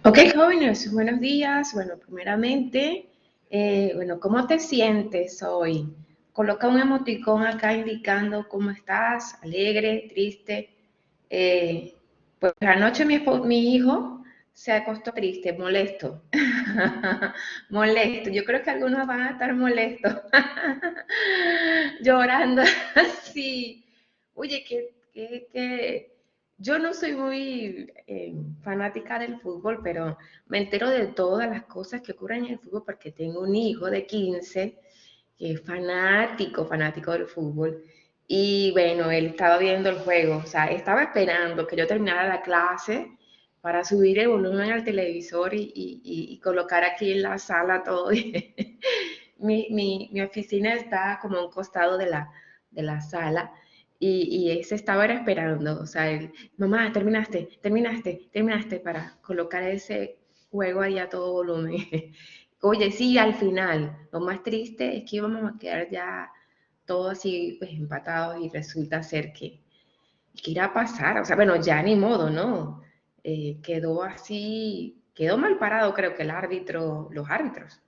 Ok, jóvenes, buenos días. Bueno, primeramente, ¿cómo te sientes hoy? Coloca un emoticón acá indicando cómo estás, alegre, triste. Pues anoche mi hijo se acostó triste, molesto. Molesto. Yo creo que algunos van a estar molestos. Llorando así. Oye, yo no soy muy fanática del fútbol, pero me entero de todas las cosas que ocurren en el fútbol porque tengo un hijo de 15 que es fanático del fútbol. Y bueno, él estaba viendo el juego, o sea, estaba esperando que yo terminara la clase para subir el volumen al televisor y colocar aquí en la sala todo. Mi oficina está como a un costado de la sala y ese estaba era esperando, o sea, mamá, terminaste para colocar ese juego ahí a todo volumen. Oye, sí, al final, lo más triste es que íbamos a quedar ya todos así pues empatados y resulta ser que irá a pasar, o sea, bueno, ya ni modo, ¿no? Quedó así, quedó mal parado creo que los árbitros,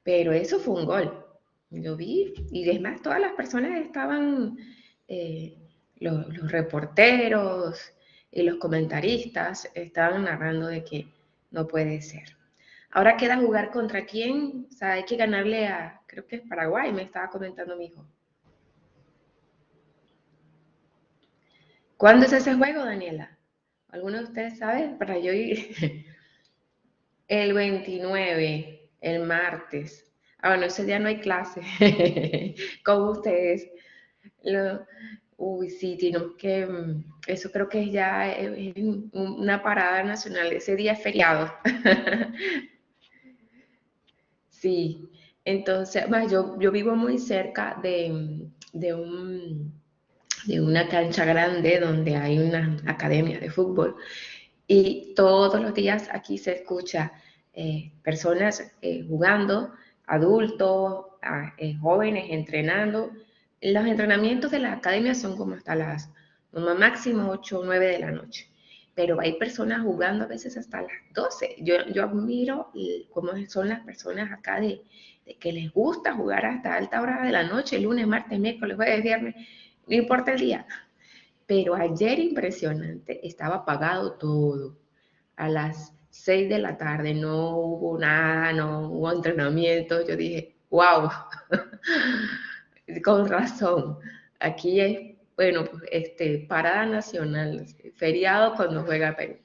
pero eso fue un gol. Yo vi, y es más, todas las personas estaban, eh, los reporteros y los comentaristas estaban narrando de que no puede ser. Ahora queda jugar contra quién, o sea, hay que ganarle a, creo que es Paraguay, me estaba comentando mi hijo. ¿Cuándo es ese juego, Daniela? ¿Alguno de ustedes sabe? Para yo ir. El 29, el martes. Ah, bueno, ese día no hay clase. Con ustedes. Lo- Uy, sí, tenemos que, eso creo que ya es una parada nacional, ese día es feriado. Sí, entonces, más yo vivo muy cerca de una cancha grande donde hay una academia de fútbol y todos los días aquí se escucha personas jugando, adultos, jóvenes entrenando. Los entrenamientos de la academia son como hasta las máximo 8 o 9 de la noche, pero hay personas jugando a veces hasta las 12. Yo admiro cómo son las personas acá de que les gusta jugar hasta alta hora de la noche, lunes, martes, miércoles, jueves, viernes, no importa el día. Pero ayer impresionante, estaba apagado todo. A las 6 de la tarde no hubo nada, no hubo entrenamiento. Yo dije, wow, con razón. Aquí es, bueno, pues, parada nacional, feriado cuando juega Perú.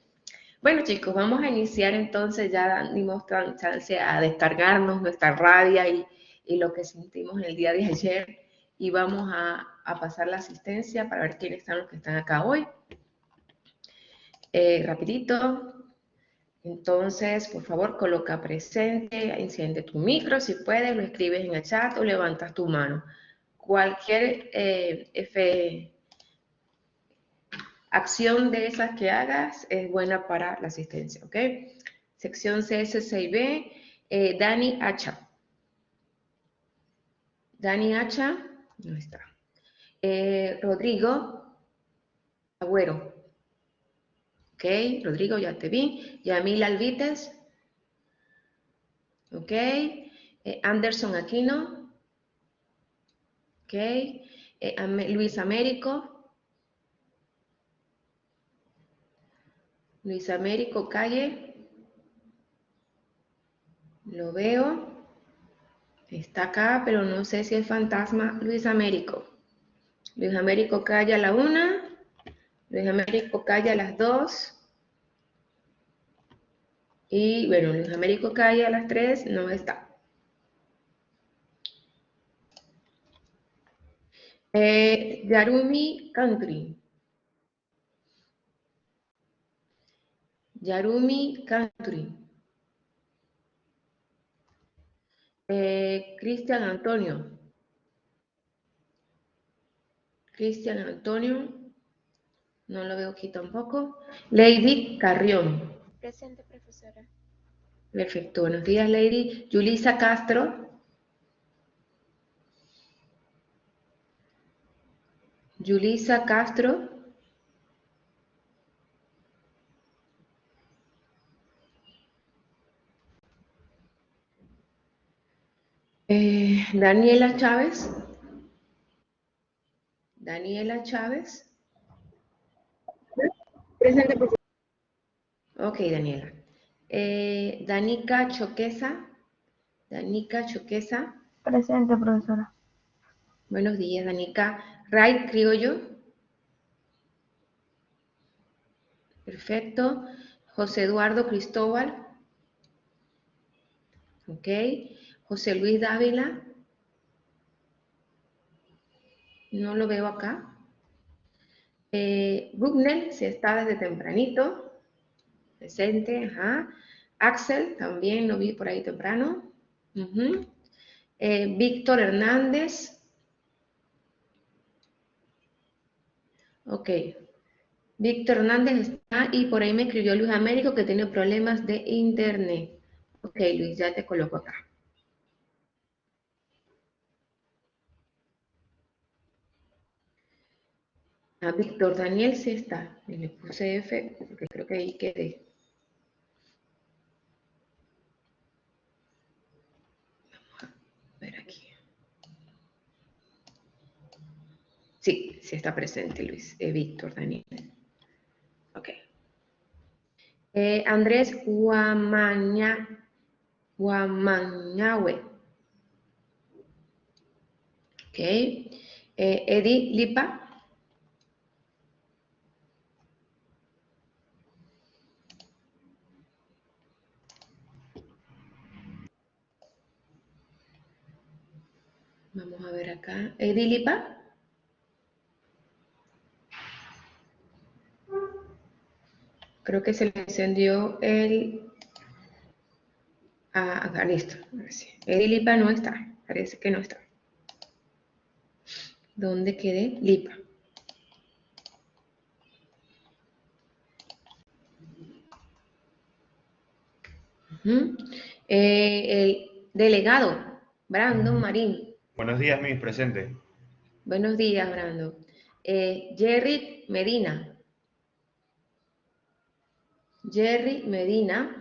Bueno, chicos, vamos a iniciar entonces, ya dimos chance a descargarnos nuestra rabia y lo que sentimos el día de ayer y vamos a pasar la asistencia para ver quiénes están los que están acá hoy. Rapidito, entonces, por favor, coloca presente, enciende tu micro, si puedes, lo escribes en el chat o levantas tu mano. Cualquier acción de esas que hagas es buena para la asistencia, ¿ok? Sección CS6B, Dani Hacha. Dani Hacha, no está. Rodrigo Agüero, ¿ok? Rodrigo, ya te vi. Yamil Alvites, ¿ok? Anderson Aquino, ¿ok? Luis Américo, Luis Américo Calle, lo veo, está acá, pero no sé si es fantasma. Luis Américo. Luis Américo Calle a la 1, Luis Américo Calle a las 2, y bueno, Luis Américo Calle a las 3 no está. Yarumi Country. Yarumi Country. Cristian Antonio. Cristian Antonio, no lo veo aquí tampoco. Lady Carrión. Presente, profesora. Perfecto, buenos días, Lady. Yulisa Castro. Yulisa Castro. Daniela Chávez. Daniela Chávez. Presente, profesora. Ok, Daniela. Danica Choquesa. Danica Choquesa. Presente, profesora. Buenos días, Danica. Ray Criollo. Perfecto. José Eduardo Cristóbal. Ok. José Luis Dávila. No lo veo acá. Bruckner, si está desde tempranito. Presente, ajá. Axel, también lo vi por ahí temprano. Víctor Hernández. Ok. Víctor Hernández está y por ahí me escribió Luis Américo que tiene problemas de internet. Ok, Luis, ya te coloco acá. A Víctor Daniel sí está. Y le puse F porque creo que ahí quedé. A ver aquí. Sí, sí está presente Luis. Víctor Daniel. Ok. Andrés Guamañahue. Ok. Eddie Lipa. Vamos a ver acá. Eddie Lipa. Creo que se le encendió el... Ah, acá, listo. Eddie Lipa no está. Parece que no está. ¿Dónde quedé? Lipa. El delegado, Brandon Marín. Buenos días, mis presente. Buenos días, Brandon. Jerry Medina. Jerry Medina.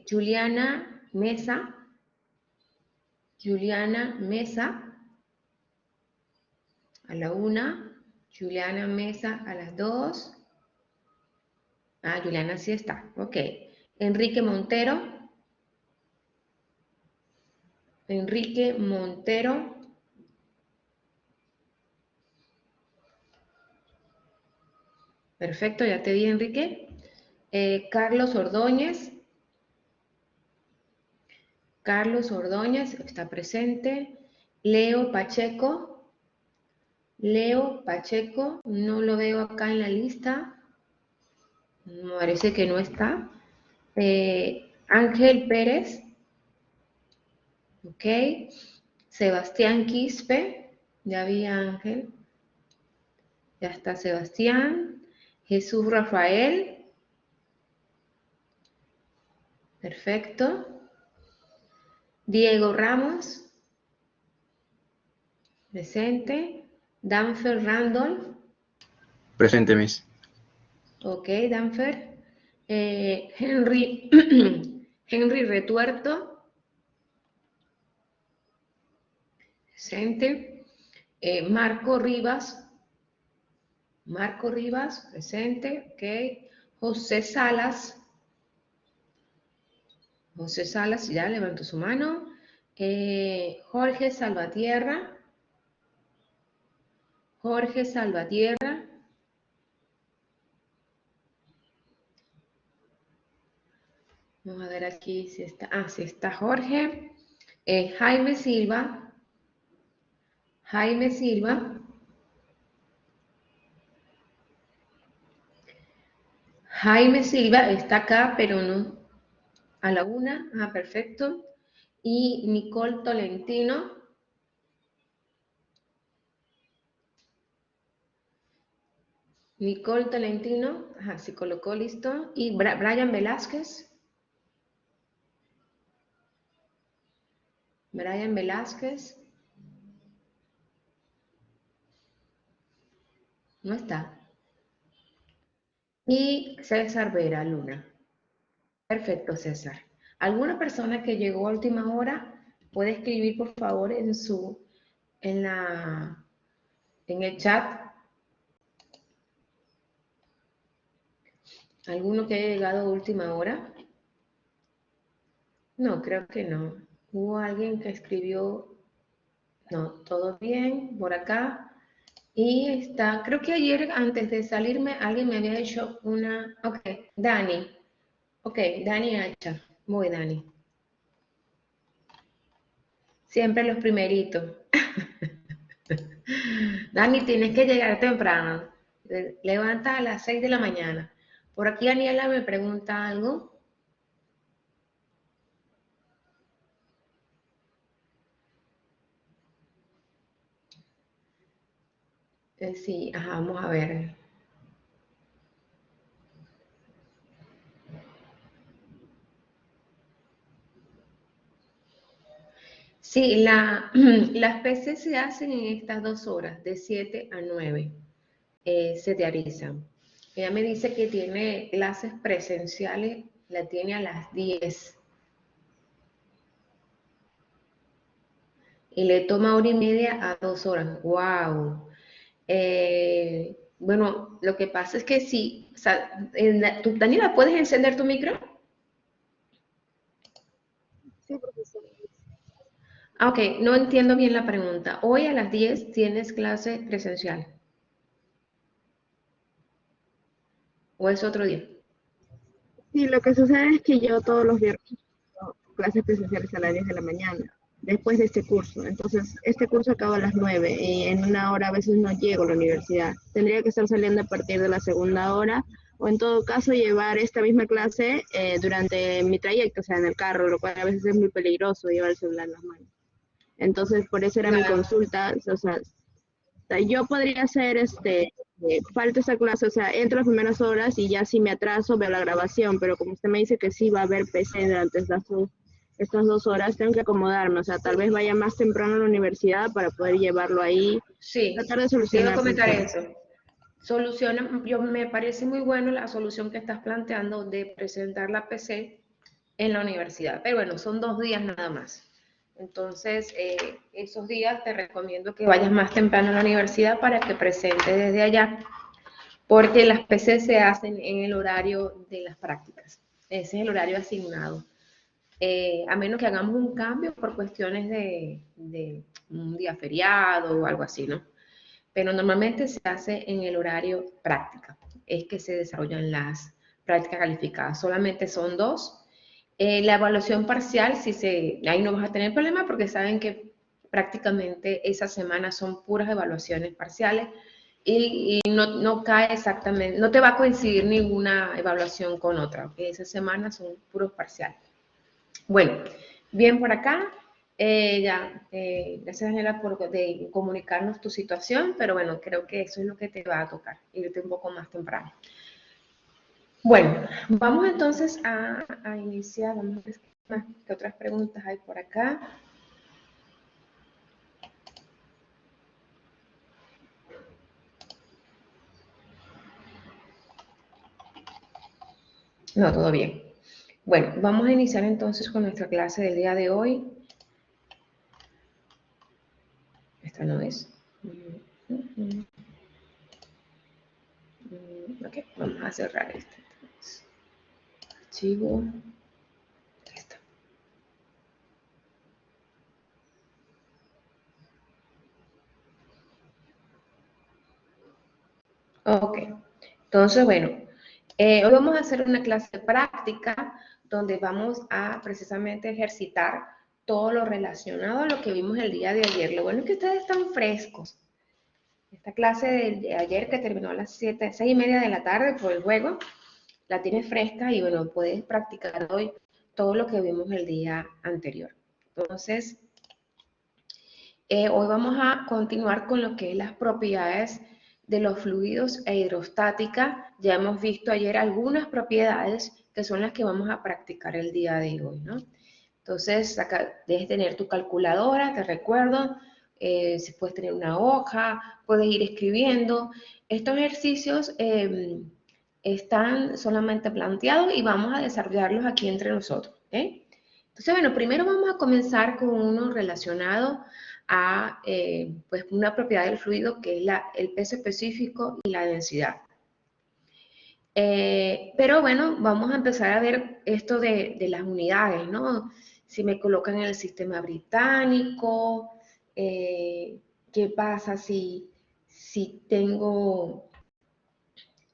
Juliana Mesa. Juliana Mesa a la 1. Juliana Mesa a las 2. Ah, Juliana sí está. Ok. Enrique Montero. Enrique Montero. Perfecto, ya te vi, Enrique. Carlos Ordóñez. Carlos Ordóñez está presente. Leo Pacheco. Leo Pacheco, no lo veo acá en la lista. Me parece que no está. Ángel Pérez. Ok. Sebastián Quispe. Ya vi a Ángel. Ya está Sebastián. Jesús Rafael. Perfecto. Diego Ramos. Presente. Danfer Randolph. Presente, Miss. Ok, Danfer. Henry, Henry Retuerto. Presente. Marco Rivas. Marco Rivas, presente. Ok. José Salas. José Salas, ya levantó su mano. Jorge Salvatierra. Jorge Salvatierra. Vamos a ver aquí si está. Ah, sí está Jorge. Jaime Silva. Jaime Silva. Jaime Silva está acá, pero no a la 1. Ah, perfecto. Y Nicole Tolentino. Nicole Tolentino. Ajá, se colocó listo. Y Brian Velázquez. Brian Velázquez. No está. Y César Vera Luna. Perfecto, César. ¿Alguna persona que llegó a última hora puede escribir, por favor, en el chat? ¿Alguno que haya llegado a última hora? No, creo que no. ¿Hubo alguien que escribió? No, todo bien por acá. Y está, creo que ayer antes de salirme alguien me había hecho una... Ok, Dani. Ok, Dani Hacha. Voy, Dani. Siempre los primeritos. Dani, tienes que llegar temprano. Levanta a las 6 de la mañana. Por aquí Aniela me pregunta algo. Sí, ajá, vamos a ver. Sí, las PC se hacen en estas 2 horas, de 7 a 9. Se teorizan. Ella me dice que tiene clases presenciales, la tiene a las 10 y le toma 1 hora y media a 2 horas. ¡Wow! Bueno, lo que pasa es que sí, o sea, Daniela, ¿puedes encender tu micro? Sí, profesora. Ah, ok, no entiendo bien la pregunta. Hoy a las 10 tienes clase presencial. ¿O es otro día? Sí, lo que sucede es que yo todos los viernes tengo clases presenciales a las 10 de la mañana, después de este curso. Entonces, este curso acaba a las 9 y en 1 hora a veces no llego a la universidad. Tendría que estar saliendo a partir de la segunda hora o en todo caso llevar esta misma clase durante mi trayecto, o sea, en el carro, lo cual a veces es muy peligroso llevar el celular en las manos. Entonces, por eso era mi Claro. consulta, o sea, yo podría hacer falta esa clase, o sea, entro las primeras horas y ya si me atraso veo la grabación, pero como usted me dice que sí va a haber PC durante estas 2 horas, tengo que acomodarme, o sea, tal vez vaya más temprano a la universidad para poder llevarlo ahí, Sí, tratar de te iba a solucionar ese comentar tema. eso. Me parece muy bueno la solución que estás planteando de presentar la PC en la universidad. Pero bueno, son 2 días nada más. Entonces, esos días te recomiendo que vayas más temprano a la universidad para que presentes desde allá, porque las PC se hacen en el horario de las prácticas. Ese es el horario asignado. A menos que hagamos un cambio por cuestiones de un día feriado o algo así, ¿no? Pero normalmente se hace en el horario práctica, es que se desarrollan las prácticas calificadas. Solamente son 2. La evaluación parcial, ahí no vas a tener problema porque saben que prácticamente esa semana son puras evaluaciones parciales y no cae exactamente, no te va a coincidir ninguna evaluación con otra, porque esa semana son puros parciales. Bueno, bien por acá. Gracias Daniela por comunicarnos tu situación, pero bueno, creo que eso es lo que te va a tocar, irte un poco más temprano. Bueno, vamos entonces a iniciar, vamos a ver qué otras preguntas hay por acá. No, todo bien. Bueno, vamos a iniciar entonces con nuestra clase del día de hoy. Esta no es. Ok, vamos a cerrar este. Archivo. Ahí está. Ok, entonces, bueno, hoy vamos a hacer una clase práctica donde vamos a precisamente ejercitar todo lo relacionado a lo que vimos el día de ayer. Lo bueno es que ustedes están frescos. Esta clase de ayer que terminó a las 6:30 de la tarde por el juego, la tienes fresca y bueno, puedes practicar hoy todo lo que vimos el día anterior. Entonces, hoy vamos a continuar con lo que es las propiedades de los fluidos e hidrostática. Ya hemos visto ayer algunas propiedades que son las que vamos a practicar el día de hoy, ¿no? Entonces, acá debes tener tu calculadora, te recuerdo, si puedes tener una hoja, puedes ir escribiendo. Estos ejercicios están solamente planteados y vamos a desarrollarlos aquí entre nosotros, ¿ok? Entonces, bueno, primero vamos a comenzar con uno relacionado a pues una propiedad del fluido que es el peso específico y la densidad. Pero bueno, vamos a empezar a ver esto de las unidades, ¿no? Si me colocan en el sistema británico, ¿qué pasa si tengo,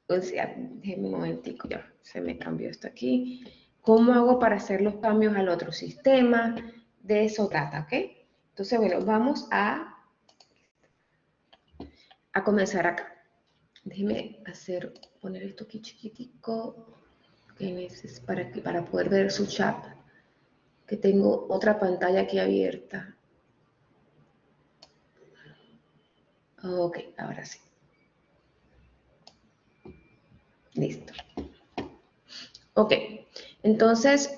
o sea, déjenme un momentico, ya se me cambió esto aquí. ¿Cómo hago para hacer los cambios al otro sistema? De eso trata, ¿ok? Entonces, bueno, vamos a comenzar acá. Déjenme poner esto aquí chiquitico, para poder ver su chat, que tengo otra pantalla aquí abierta. Ok, ahora sí. Listo. Ok, entonces,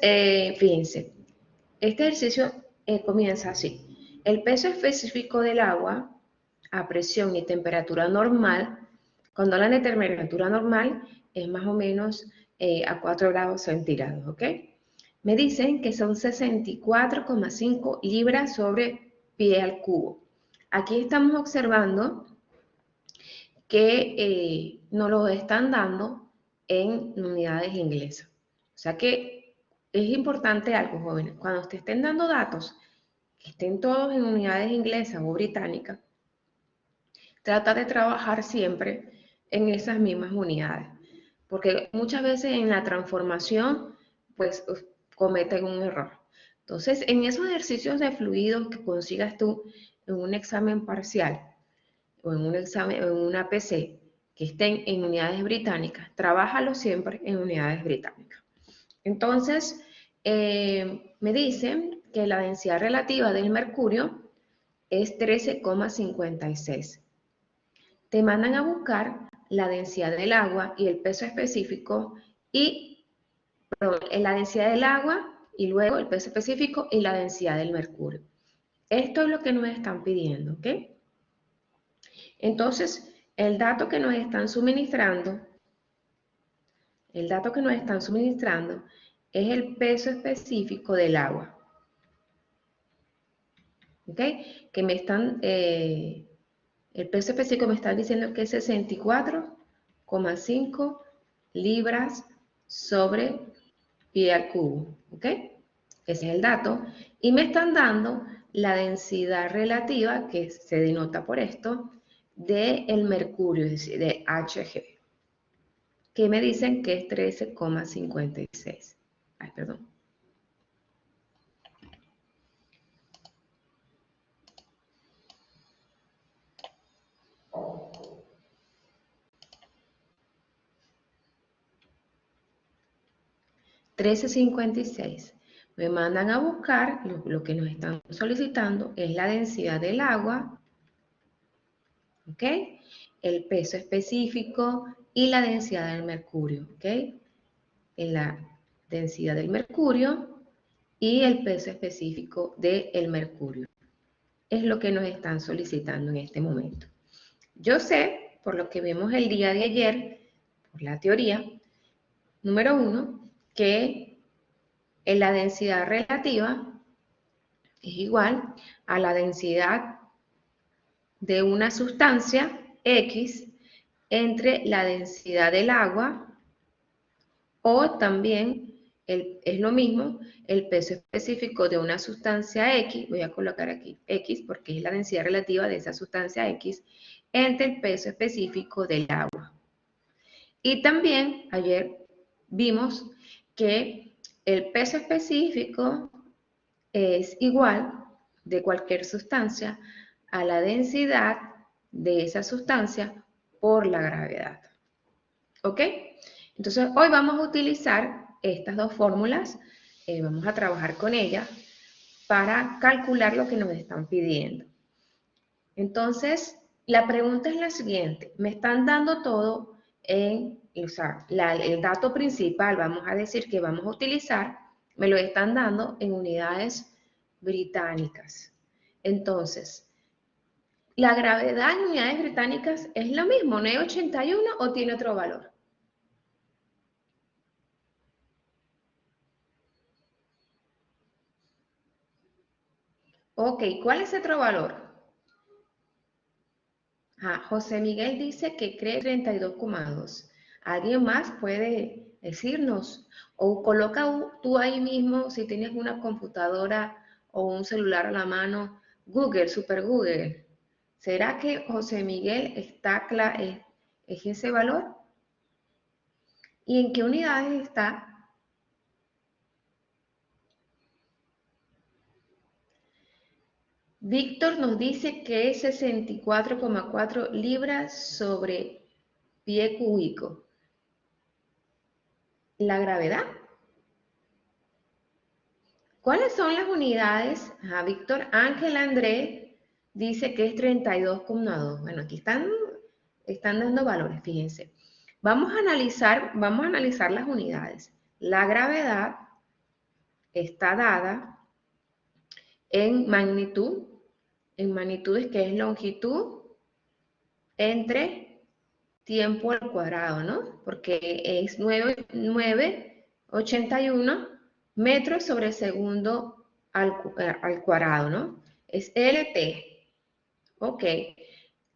fíjense, este ejercicio comienza así. El peso específico del agua a presión y temperatura normal, cuando hablan de temperatura normal, es más o menos a 4 grados centígrados, ¿ok? Me dicen que son 64,5 libras sobre pie al cubo. Aquí estamos observando que nos lo están dando en unidades inglesas. O sea que es importante algo, jóvenes. Cuando te estén dando datos, que estén todos en unidades inglesas o británicas, trata de trabajar siempre en esas mismas unidades. Porque muchas veces en la transformación, pues cometen un error. Entonces, en esos ejercicios de fluidos que consigas tú en un examen parcial o en un examen, en una PC, que estén en unidades británicas, trabájalo siempre en unidades británicas. Entonces, me dicen que la densidad relativa del mercurio es 13,56. Te mandan a buscar la densidad del agua y el peso específico y la densidad del agua y luego el peso específico y la densidad del mercurio. Esto es lo que nos están pidiendo, ¿ok? Entonces, el dato que nos están suministrando es el peso específico del agua. ¿Ok? Que me están, el peso específico me están diciendo que es 64,5 libras sobre pie al cubo. ¿Ok? Ese es el dato. Y me están dando la densidad relativa, que se denota por esto, del mercurio, es decir, de Hg, que me dicen que es 13,56. Ay, perdón. $13,56. Me mandan a buscar, lo que nos están solicitando es la densidad del agua, ¿ok? El peso específico y la densidad del mercurio, ¿ok? En la densidad del mercurio y el peso específico del mercurio. Es lo que nos están solicitando en este momento. Yo sé, por lo que vimos el día de ayer, por la teoría, número 1, que en la densidad relativa es igual a la densidad de una sustancia X entre la densidad del agua, o también es lo mismo el peso específico de una sustancia X, voy a colocar aquí X porque es la densidad relativa de esa sustancia X, entre el peso específico del agua. Y también ayer vimos que el peso específico es igual de cualquier sustancia a la densidad de esa sustancia por la gravedad. ¿Ok? Entonces, hoy vamos a utilizar estas dos fórmulas, vamos a trabajar con ellas para calcular lo que nos están pidiendo. Entonces, la pregunta es la siguiente, me están dando todo o sea, el dato principal, vamos a decir que vamos a utilizar, me lo están dando en unidades británicas. Entonces, ¿la gravedad en unidades británicas es lo mismo, 9,81 o tiene otro valor? Ok, ¿cuál es otro valor? José Miguel dice que cree 32,2. ¿Alguien más puede decirnos? O coloca tú ahí mismo, si tienes una computadora o un celular a la mano, Google, Super Google. ¿Será que José Miguel es ese valor? ¿Y en qué unidades está? Víctor nos dice que es 64,4 libras sobre pie cúbico. ¿La gravedad? ¿Cuáles son las unidades? Víctor Ángel André dice que es 32,2. Bueno, aquí están dando valores, fíjense. Vamos a analizar las unidades. La gravedad está dada en magnitudes que es longitud entre tiempo al cuadrado, ¿no? Porque es 9,81 metros sobre segundo al cuadrado, ¿no? Es LT. Ok.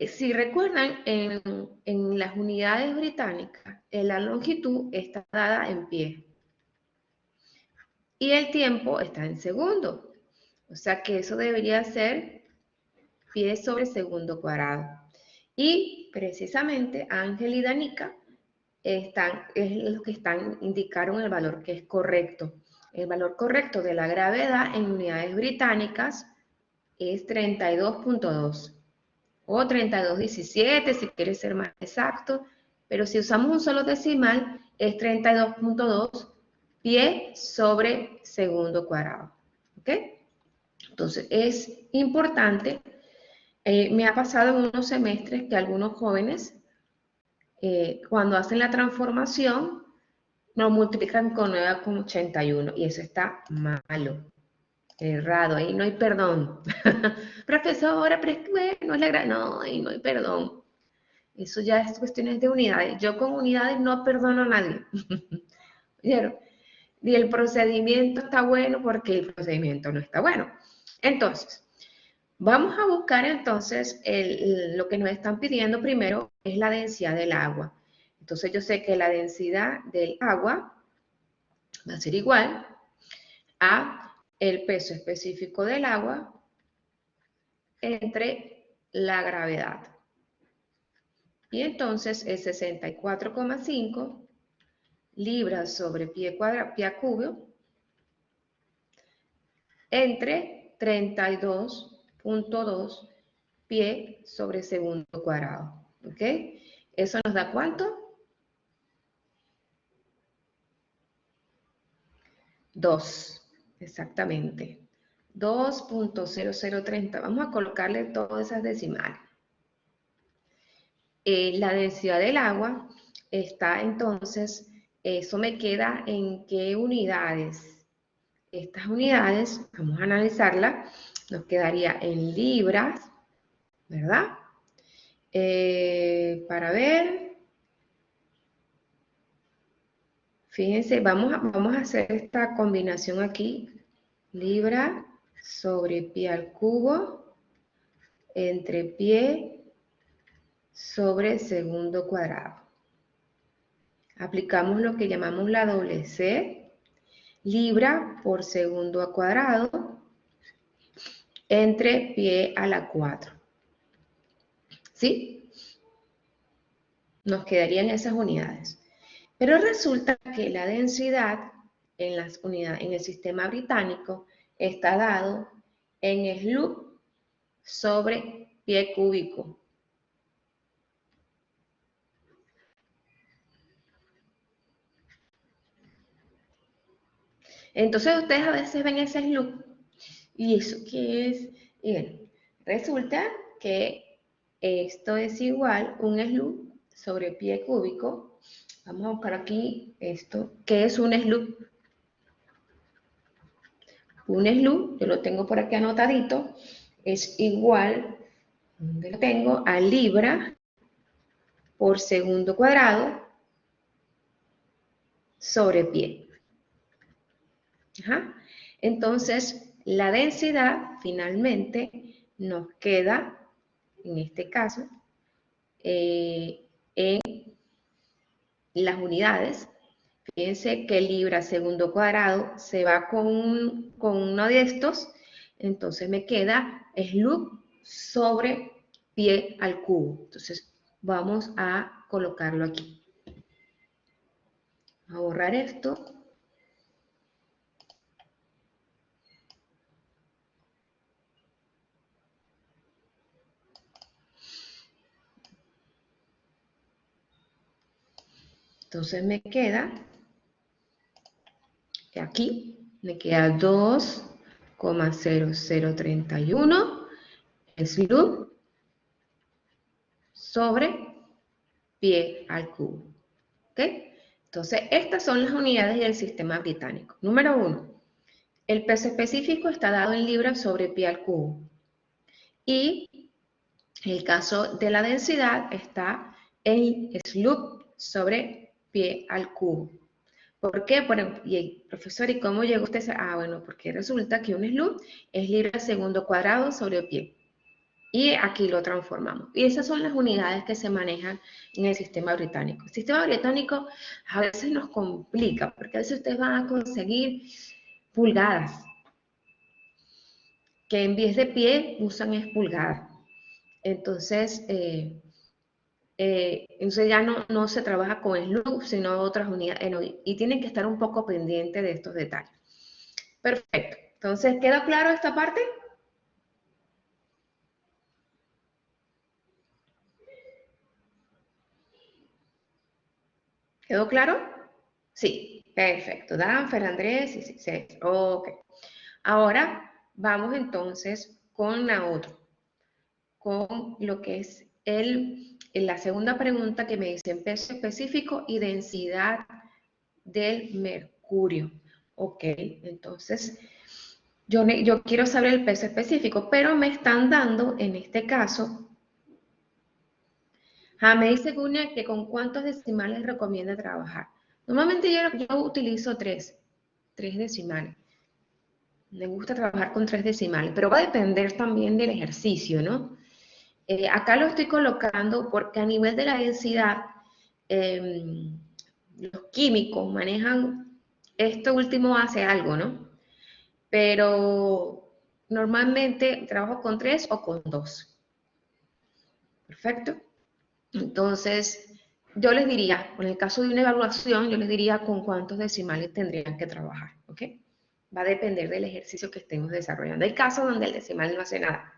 Si recuerdan, en las unidades británicas, la longitud está dada en pie y el tiempo está en segundo. O sea que eso debería ser pie sobre segundo cuadrado. Y precisamente Ángel y Danica es lo que indicaron el valor que es correcto. El valor correcto de la gravedad en unidades británicas es 32,2 o 32,17 si quieres ser más exacto, pero si usamos un solo decimal es 32,2 pie sobre segundo cuadrado. ¿Ok? Entonces es importante. Me ha pasado en unos semestres que algunos jóvenes, cuando hacen la transformación, lo multiplican con 9,81 y eso está malo, errado, ahí no hay perdón. Profesora, pero es que bueno, es la no, ahí no hay perdón. Eso ya es cuestiones de unidades. Yo con unidades no perdono a nadie. ¿Vieron? Y el procedimiento está bueno porque el procedimiento no está bueno. Entonces, vamos a buscar entonces lo que nos están pidiendo primero es la densidad del agua. Entonces yo sé que la densidad del agua va a ser igual a el peso específico del agua entre la gravedad. Y entonces es 64,5 libras sobre pie cúbico entre 32,2 pie sobre segundo cuadrado. ¿Ok? ¿Eso nos da cuánto? 2, exactamente. 2,0030. Vamos a colocarle todas esas decimales. La densidad del agua está entonces, eso me queda en qué unidades. Estas unidades, vamos a analizarlas, nos quedaría en libras, ¿verdad? Para ver, fíjense, vamos a hacer esta combinación aquí, libra sobre pie al cubo entre pie sobre segundo cuadrado. Aplicamos lo que llamamos la doble C, libra por segundo al cuadrado entre pie a la 4. ¿Sí? Nos quedarían esas unidades. Pero resulta que la densidad en las unidades, en el sistema británico está dado en Joule sobre pie cúbico. Entonces ustedes a veces ven ese Joule. ¿Y eso qué es? Y bueno, resulta que esto es igual un Joule sobre pie cúbico. Vamos a buscar aquí esto. ¿Qué es un Joule? Un Joule, yo lo tengo por aquí anotadito, es igual, ¿dónde lo tengo? A libra por segundo cuadrado sobre pie. Entonces, la densidad finalmente nos queda, en este caso, en las unidades. Fíjense que libra segundo cuadrado se va con uno de estos, entonces me queda SLUB sobre pie al cubo. Entonces vamos a colocarlo aquí. A borrar esto. Entonces me queda aquí, me queda 2,0031 SLUB sobre pie al cubo. ¿Ok? Entonces, estas son las unidades del sistema británico. Número 1. El peso específico está dado en libras sobre pie al cubo. Y el caso de la densidad está en SLUB sobre pie al cubo. ¿Por qué? Y profesor, ¿y cómo llegó usted? Bueno, porque resulta que un SLUB es libra al segundo cuadrado sobre pie. Y aquí lo transformamos. Y esas son las unidades que se manejan en el sistema británico. El sistema británico a veces nos complica, porque a veces ustedes van a conseguir pulgadas, que en vez de pie usan es pulgada. Entonces ya no se trabaja con SLUB, sino otras unidades, y tienen que estar un poco pendientes de estos detalles. Perfecto. Entonces, ¿queda claro esta parte? ¿Quedó claro? Sí, perfecto. Danfer, Andrés, sí. Ok. Ahora vamos entonces con la otra, con lo que es la segunda pregunta que me dicen peso específico y densidad del mercurio. Ok, entonces yo quiero saber el peso específico, pero me están dando en este caso, me dice Gunia que con cuántos decimales recomienda trabajar. Normalmente yo utilizo tres decimales. Me gusta trabajar con 3 decimales, pero va a depender también del ejercicio, ¿no? Acá lo estoy colocando porque a nivel de la densidad, los químicos manejan, esto último hace algo, ¿no? Pero normalmente trabajo con 3 o con 2. Perfecto. Entonces, yo les diría, en el caso de una evaluación, yo les diría con cuántos decimales tendrían que trabajar, ¿ok? Va a depender del ejercicio que estemos desarrollando. Hay casos donde el decimal no hace nada.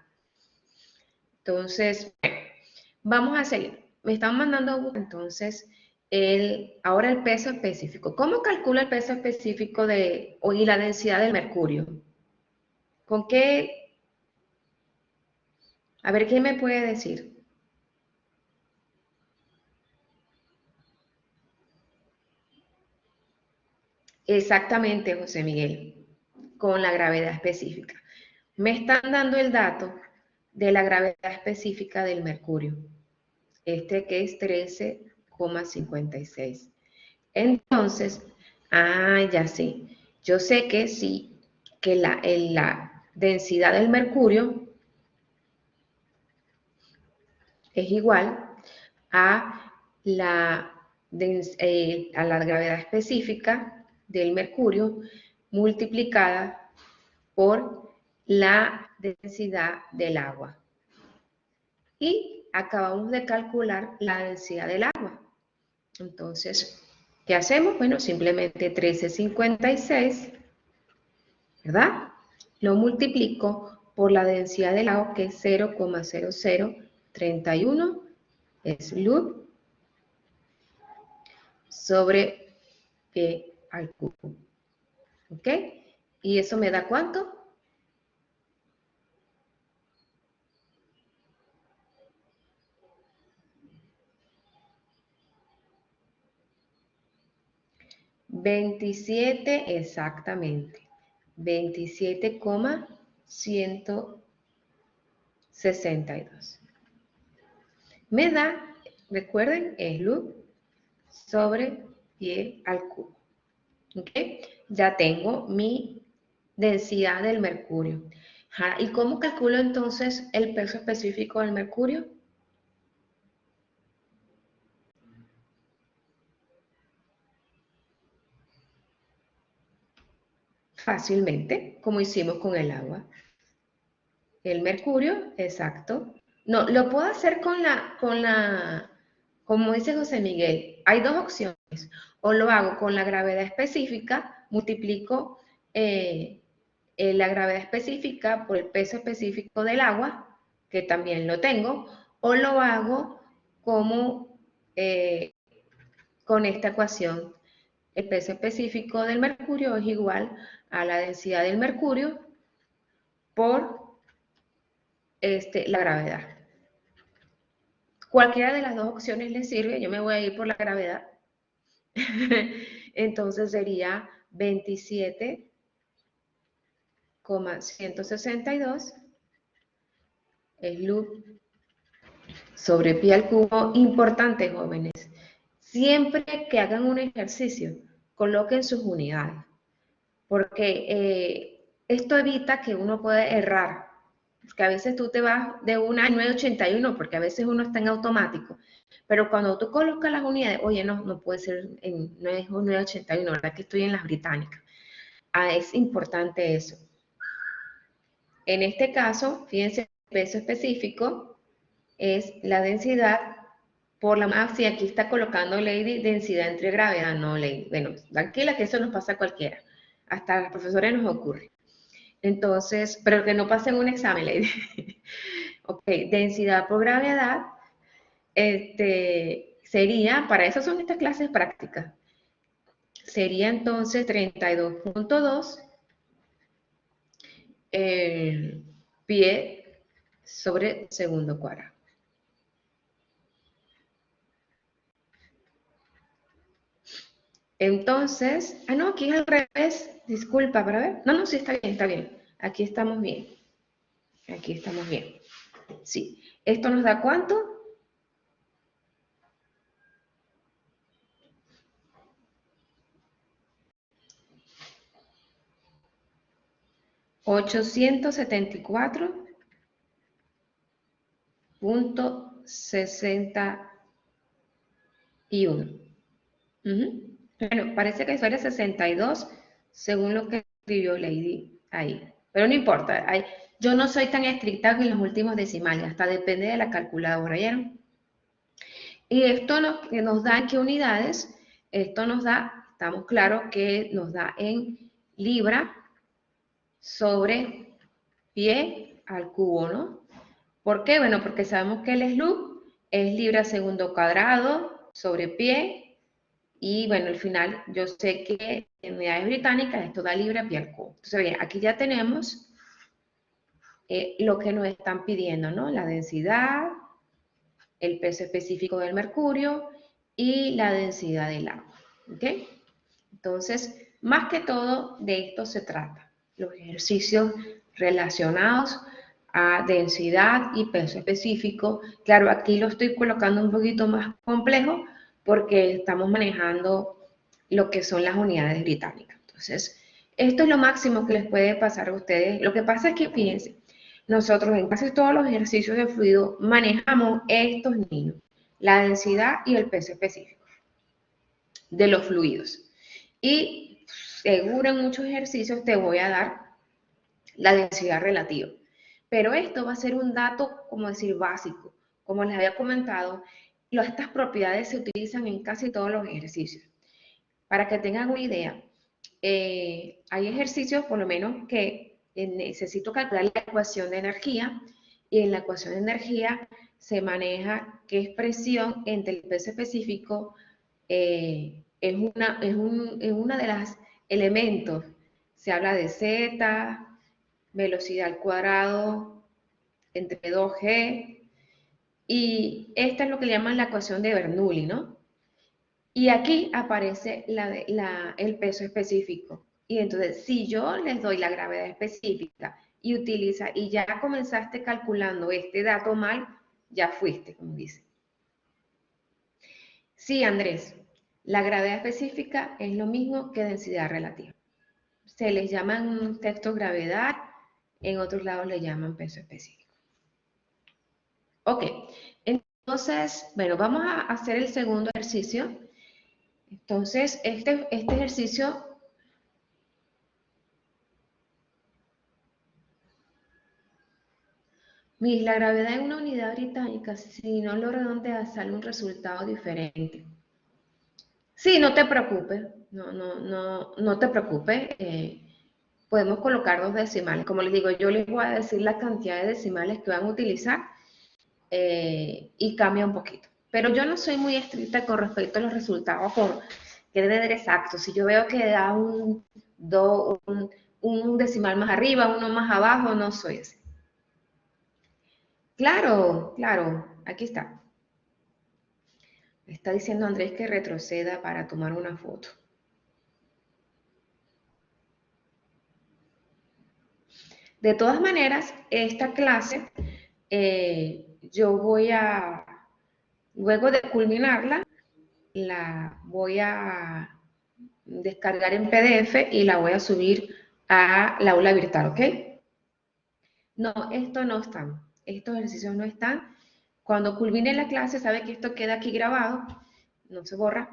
Entonces, vamos a seguir. Me están mandando entonces ahora el peso específico. ¿Cómo calcula el peso específico y la densidad del mercurio? ¿Con qué? A ver, ¿quién me puede decir? Exactamente, José Miguel, con la gravedad específica. Me están dando el dato de la gravedad específica del mercurio, que es 13,56. Entonces, ya sé, yo sé que sí, que la densidad del mercurio es igual a a la gravedad específica del mercurio multiplicada por la densidad del agua. Y acabamos de calcular la densidad del agua. Entonces, ¿qué hacemos? Bueno, simplemente 13,56, ¿verdad? Lo multiplico por la densidad del agua, que es 0,0031 SLUB sobre pie al cubo. ¿Ok? ¿Y eso me da cuánto? $27, exactamente. 27,162. Me da, recuerden, SLUB sobre pie al cubo. ¿Ok? Ya tengo mi densidad del mercurio. ¿Y cómo calculo entonces el peso específico del mercurio? Fácilmente, como hicimos con el agua. El mercurio, exacto. No, lo puedo hacer como dice José Miguel, hay dos opciones. O lo hago con la gravedad específica, multiplico la gravedad específica por el peso específico del agua, que también lo tengo, o lo hago como con esta ecuación. El peso específico del mercurio es igual a la densidad del mercurio por la gravedad. Cualquiera de las dos opciones le sirve, yo me voy a ir por la gravedad. Entonces sería 27,162 Joule sobre pi al cubo. Importante, jóvenes, siempre que hagan un ejercicio, coloquen sus unidades, porque esto evita que uno pueda errar. Que a veces tú te vas de una a 981, porque a veces uno está en automático, pero cuando tú colocas las unidades, oye, no puede ser, no es 981, ¿verdad? Que estoy en las británicas. Es importante eso. En este caso, fíjense, el peso específico es la densidad por la... sí, aquí está colocando Lady densidad entre gravedad, no Lady. Bueno, tranquila que eso nos pasa a cualquiera. Hasta a los profesores nos ocurre. Entonces, pero que no pasen un examen, Lady. Ok, densidad por gravedad, sería, para eso son estas clases prácticas, sería entonces 32.2 pie sobre segundo cuadrado. Entonces, no, aquí es al revés, disculpa, para ver. No, sí, está bien. Aquí estamos bien. Aquí estamos bien. Sí. ¿Esto nos da cuánto? 874.61. Bueno, parece que eso era 62, según lo que escribió Lady ahí. Pero no importa, yo no soy tan estricta en los últimos decimales, hasta depende de la calculadora, ¿ya? Y esto nos da en qué unidades, esto nos da, estamos claros que nos da en libra sobre pie al cubo, ¿no? ¿Por qué? Bueno, porque sabemos que el SLUB es libra segundo cuadrado sobre pie, y bueno, al final yo sé que en unidades británicas esto da libra pie al cubo. Entonces, bien, aquí ya tenemos lo que nos están pidiendo, ¿no? La densidad, el peso específico del mercurio y la densidad del agua, ¿ok? Entonces, más que todo de esto se trata, los ejercicios relacionados a densidad y peso específico. Claro, aquí lo estoy colocando un poquito más complejo porque estamos manejando lo que son las unidades británicas. Entonces, esto es lo máximo que les puede pasar a ustedes. Lo que pasa es que, fíjense, nosotros en casi todos los ejercicios de fluido manejamos estos niños, la densidad y el peso específico de los fluidos. Y seguro en muchos ejercicios te voy a dar la densidad relativa. Pero esto va a ser un dato, como decir, básico. Como les había comentado, estas propiedades se utilizan en casi todos los ejercicios. Para que tengan una idea, hay ejercicios, por lo menos, que necesito calcular la ecuación de energía, y en la ecuación de energía se maneja qué expresión entre el peso específico es una de las elementos. Se habla de Z, velocidad al cuadrado entre 2G, y esta es lo que le llaman la ecuación de Bernoulli, ¿no? Y aquí aparece el peso específico. Y entonces, si yo les doy la gravedad específica y ya comenzaste calculando este dato mal, ya fuiste, como dice. Sí, Andrés, la gravedad específica es lo mismo que densidad relativa. se les llama en un texto gravedad, en otros lados le llaman peso específico. Ok, entonces, bueno, vamos a hacer el segundo ejercicio. Entonces, este ejercicio la gravedad en una unidad británica, si no lo redondeas, sale un resultado diferente. Sí, no te preocupes, no te preocupes. Podemos colocar 2 decimales. Como les digo, yo les voy a decir la cantidad de decimales que van a utilizar y cambia un poquito. Pero yo no soy muy estricta con respecto a los resultados por que debe ser exacto. Si yo veo que da un decimal más arriba, uno más abajo, no soy así. Claro, claro, aquí está. Está diciendo Andrés que retroceda para tomar una foto. De todas maneras, esta clase yo voy a, luego de culminarla, la voy a descargar en PDF y la voy a subir a la aula virtual, ¿ok? No, esto no está. Estos ejercicios no están. Cuando culmine la clase, sabe que esto queda aquí grabado, no se borra.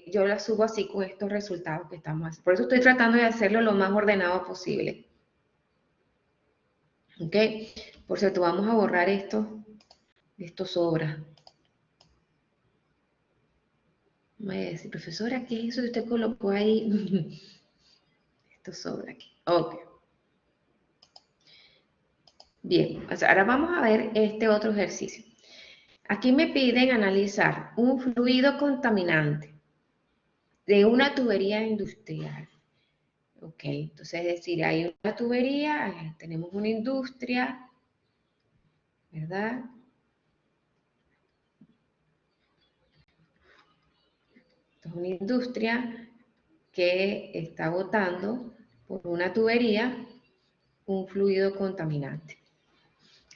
Yo la subo así con estos resultados que estamos haciendo. Por eso estoy tratando de hacerlo lo más ordenado posible. ¿Ok? Por cierto, vamos a borrar esto. Esto sobra. Me voy a decir, profesora, ¿qué es eso que usted colocó ahí? Esto sobra aquí. Ok. Bien, o sea, ahora vamos a ver este otro ejercicio. Aquí me piden analizar un fluido contaminante de una tubería industrial. Ok, entonces es decir, hay una tubería, tenemos una industria, ¿verdad? Esto es una industria que está botando por una tubería un fluido contaminante.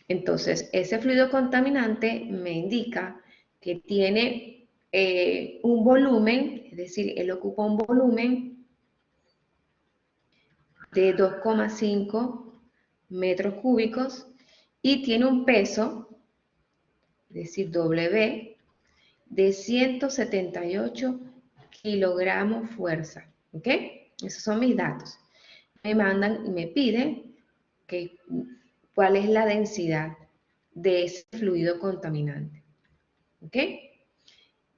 Entonces, ese fluido contaminante me indica que tiene un volumen, es decir, él ocupa un volumen de 2,5 metros cúbicos y tiene un peso, es decir, W, de 178 kilogramos fuerza. ¿Ok? Esos son mis datos. Me mandan y me piden que, cuál es la densidad de ese fluido contaminante. ¿Ok?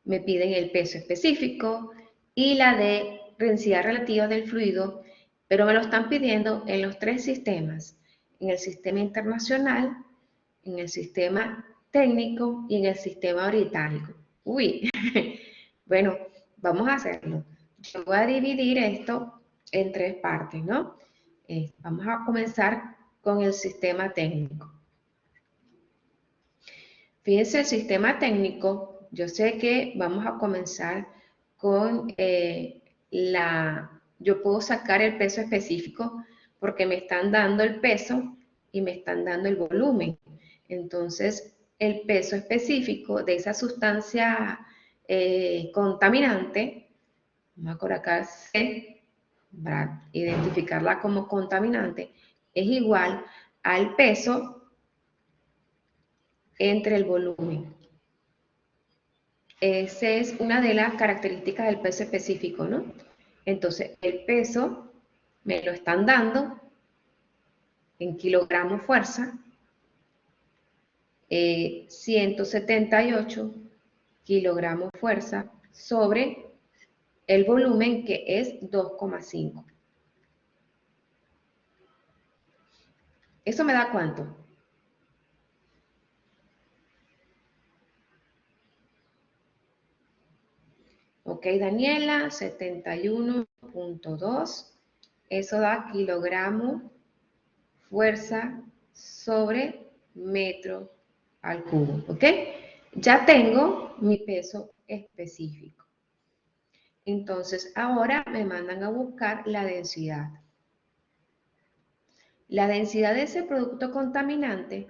Me piden el peso específico y la densidad relativa del fluido, pero me lo están pidiendo en los 3 sistemas, en el sistema internacional, en el sistema técnico y en el sistema británico. Uy, bueno, vamos a hacerlo. Yo voy a dividir esto en 3 partes, ¿no? Vamos a comenzar con el sistema técnico. Fíjense, el sistema técnico, yo sé que vamos a comenzar con yo puedo sacar el peso específico porque me están dando el peso y me están dando el volumen. Entonces, el peso específico de esa sustancia contaminante, vamos a colocar C, para identificarla como contaminante, es igual al peso entre el volumen. Esa es una de las características del peso específico, ¿no? Entonces, el peso me lo están dando en kilogramos fuerza, 178 kilogramos fuerza sobre el volumen que es 2,5. ¿Eso me da cuánto? Ok, Daniela, 71.2. Eso da kilogramo fuerza sobre metro al cubo, ¿ok? Ya tengo mi peso específico. Entonces, ahora me mandan a buscar la densidad. La densidad de ese producto contaminante,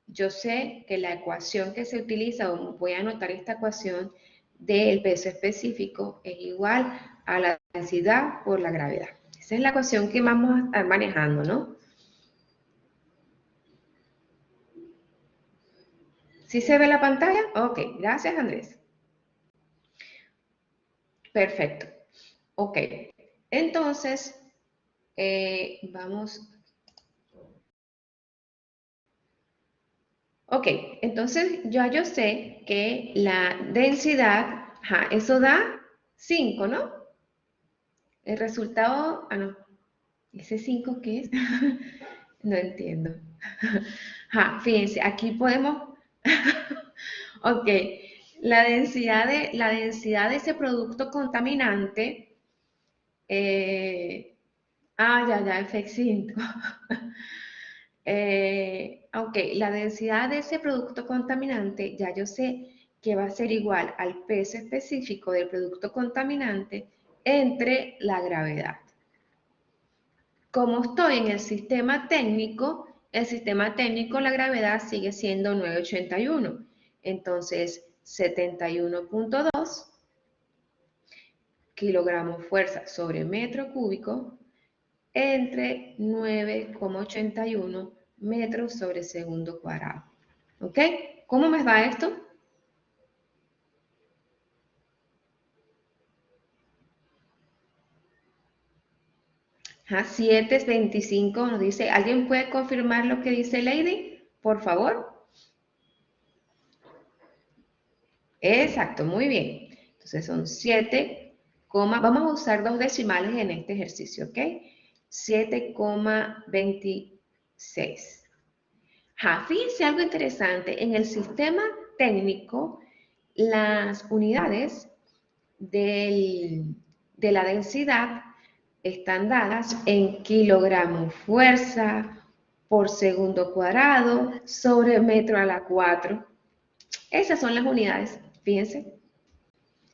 yo sé que la ecuación que se utiliza, voy a anotar esta ecuación del peso específico, es igual a la densidad por la gravedad. Esa Esa es la cuestión que vamos a estar manejando, ¿no? ¿Sí se ve la pantalla? Ok, gracias Andrés. Perfecto. Ok, entonces, vamos. Ok, entonces ya yo sé que la densidad, ajá, eso da 5, ¿no? El resultado, no, ¿ese 5 qué es? No entiendo. Ajá, fíjense, aquí podemos, ok, la densidad de ese producto contaminante, ya, F5. Ok, la densidad de ese producto contaminante, ya yo sé que va a ser igual al peso específico del producto contaminante entre la gravedad. Como estoy en el sistema técnico, la gravedad sigue siendo 981. Entonces, 71.2 kilogramos fuerza sobre metro cúbico entre 9,81 metros sobre segundo cuadrado. ¿Ok? ¿Cómo me va esto? Ajá, 7,25 nos dice, ¿alguien puede confirmar lo que dice Lady? Por favor. Exacto, muy bien. Entonces son 7, vamos a usar dos decimales en este ejercicio, ¿ok? 7,26. Fíjense algo interesante. En el sistema técnico, las unidades de la densidad están dadas en kilogramos fuerza por segundo cuadrado sobre metro a la 4. Esas son las unidades, fíjense.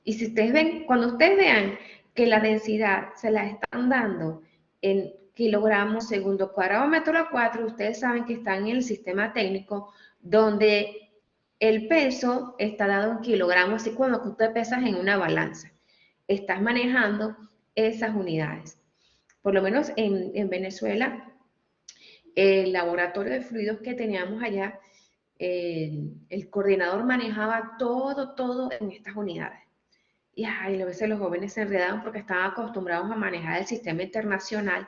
Y si ustedes ven, cuando ustedes vean que la densidad se la están dando en kilogramos segundo cuadrado metro a la 4, ustedes saben que están en el sistema técnico donde el peso está dado en kilogramos, así cuando tú te pesas en una balanza. Estás manejando esas unidades. Por lo menos en Venezuela, el laboratorio de fluidos que teníamos allá, el coordinador manejaba todo en estas unidades. Y a veces los jóvenes se enredaban porque estaban acostumbrados a manejar el sistema internacional,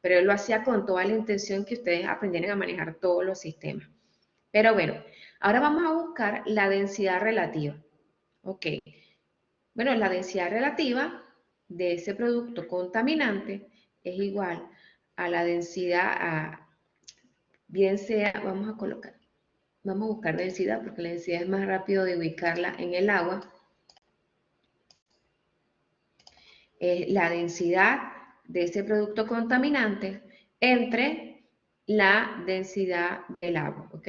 pero él lo hacía con toda la intención que ustedes aprendieran a manejar todos los sistemas. Pero bueno, ahora vamos a buscar la densidad relativa. Ok. Bueno, la densidad relativa de ese producto contaminante es igual a la densidad, bien sea, vamos a buscar densidad porque la densidad es más rápido de ubicarla en el agua. La densidad de ese producto contaminante entre la densidad del agua, ¿ok?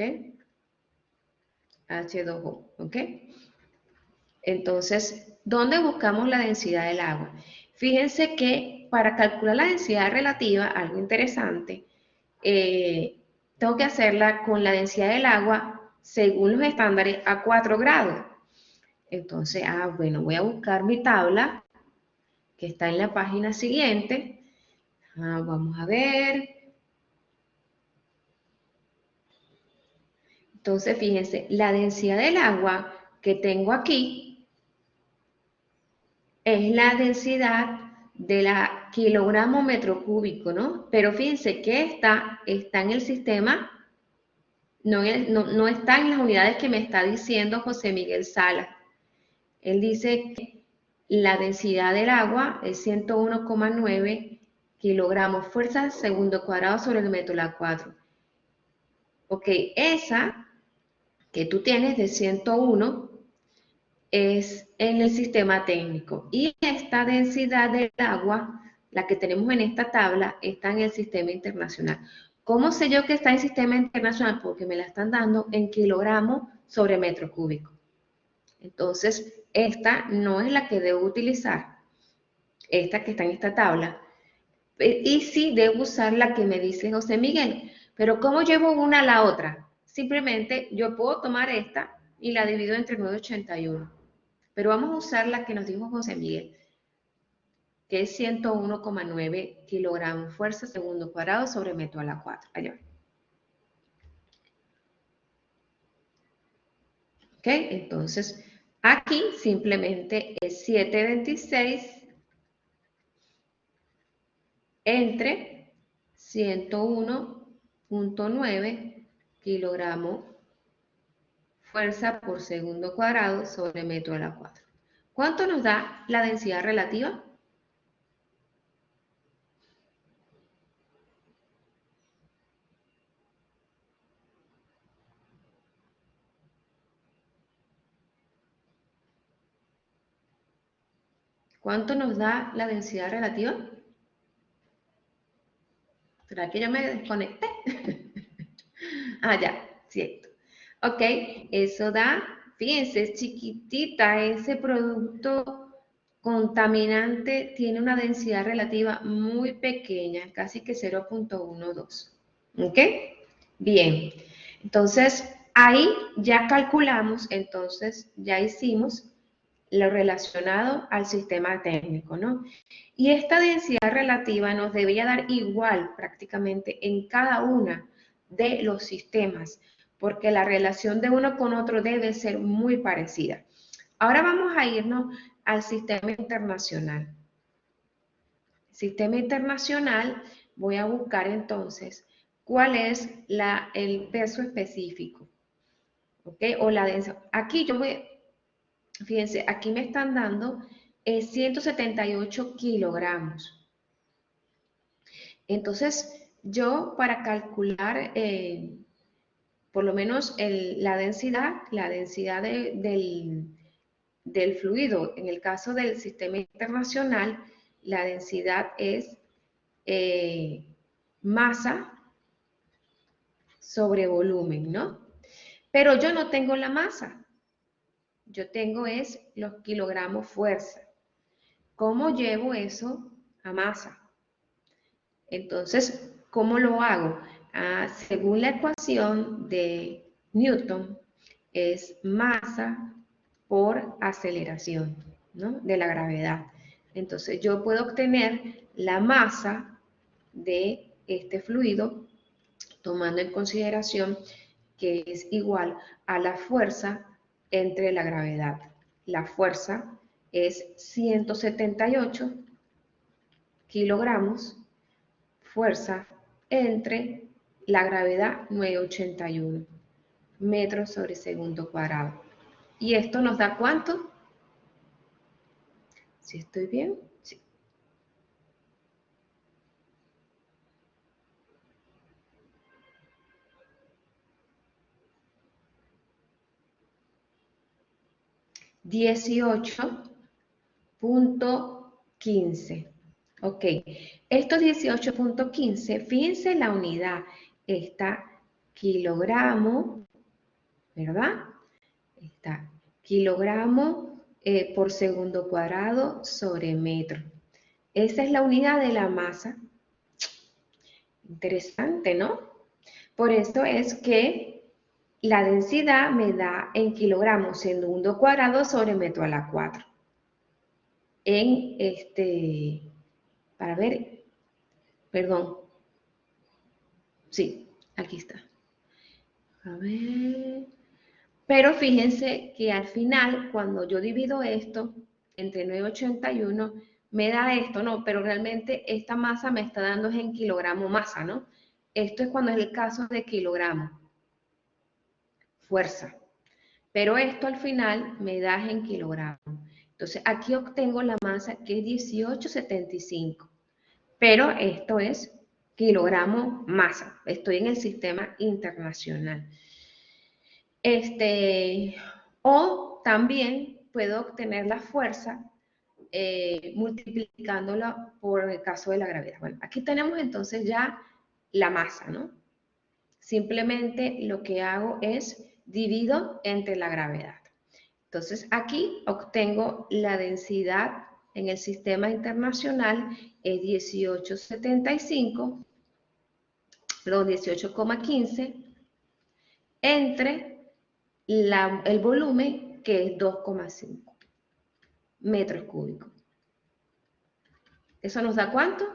H2O, ¿ok? Entonces, ¿dónde buscamos la densidad del agua? Fíjense que para calcular la densidad relativa, algo interesante, tengo que hacerla con la densidad del agua según los estándares a 4 grados. Entonces, bueno, voy a buscar mi tabla que está en la página siguiente. Vamos a ver. Entonces, fíjense, la densidad del agua que tengo aquí es la densidad de la kilogramo metro cúbico, ¿no? Pero fíjense que está en el sistema, no está en las unidades que me está diciendo José Miguel Salas. Él dice que la densidad del agua es 101,9 kilogramos fuerza segundo cuadrado sobre el metro a la 4. Ok, esa que tú tienes de 101 es en el sistema técnico y esta densidad del agua, la que tenemos en esta tabla, está en el sistema internacional. ¿Cómo sé yo que está en el sistema internacional? Porque me la están dando en kilogramos sobre metro cúbico. Entonces, esta no es la que debo utilizar, esta que está en esta tabla. Y sí debo usar la que me dice José Miguel. Pero ¿cómo llevo una a la otra? Simplemente yo puedo tomar esta y la divido entre 981. Pero vamos a usar la que nos dijo José Miguel. que es 101,9 kilogramos fuerza segundo cuadrado sobre metro a la 4. Allá. ¿Ok? Entonces, aquí simplemente es 726 entre 101,9 kilogramos fuerza por segundo cuadrado sobre metro a la 4. ¿Cuánto nos da la densidad relativa? ¿Cuánto nos da la densidad relativa? ¿Será que yo me desconecté? Ah, ya, cierto. Ok, eso da, fíjense, es chiquitita, ese producto contaminante tiene una densidad relativa muy pequeña, casi que 0,12. ¿Ok? Bien, entonces ahí ya calculamos, entonces ya hicimos lo relacionado al sistema técnico, ¿no? Y esta densidad relativa nos debería dar igual prácticamente en cada una de los sistemas, porque la relación de uno con otro debe ser muy parecida. Ahora vamos a irnos al sistema internacional. Sistema internacional, voy a buscar entonces cuál es el peso específico, ¿ok? O la densidad. Aquí yo voy, fíjense, aquí me están dando 178 kilogramos. Entonces, yo para calcular por lo menos la densidad del fluido, en el caso del sistema internacional, la densidad es masa sobre volumen, ¿no? Pero yo no tengo la masa, yo tengo es los kilogramos fuerza. ¿Cómo llevo eso a masa? Entonces, ¿cómo lo hago? Según la ecuación de Newton, es masa por aceleración, ¿no? De la gravedad. Entonces, yo puedo obtener la masa de este fluido tomando en consideración que es igual a la fuerza entre la gravedad. La fuerza es 178 kilogramos, fuerza entre la gravedad 981 metros sobre segundo cuadrado. ¿Y esto nos da cuánto? ¿Sí estoy bien? Sí. $18.15. Ok, estos 18.15, fíjense la unidad, está kilogramo, ¿verdad? Está kilogramo por segundo cuadrado sobre metro. Esa es la unidad de la masa. Interesante, ¿no? Por esto es que la densidad me da en kilogramos segundo cuadrado sobre metro a la 4. Para ver, perdón. Sí, aquí está. A ver. Pero fíjense que al final, cuando yo divido esto entre 981, me da esto, ¿no? Pero realmente esta masa me está dando es en kilogramo masa, ¿no? Esto es cuando es el caso de kilogramo. Fuerza. Pero esto al final me da en kilogramos. Entonces aquí obtengo la masa que es 1875. Pero esto es kilogramo masa. Estoy en el sistema internacional. O también puedo obtener la fuerza multiplicándola por el caso de la gravedad. Bueno, aquí tenemos entonces ya la masa, ¿no? Simplemente lo que hago es divido entre la gravedad. Entonces aquí obtengo la densidad en el sistema internacional es 18,15 entre el volumen que es 2,5 metros cúbicos. ¿Eso nos da cuánto?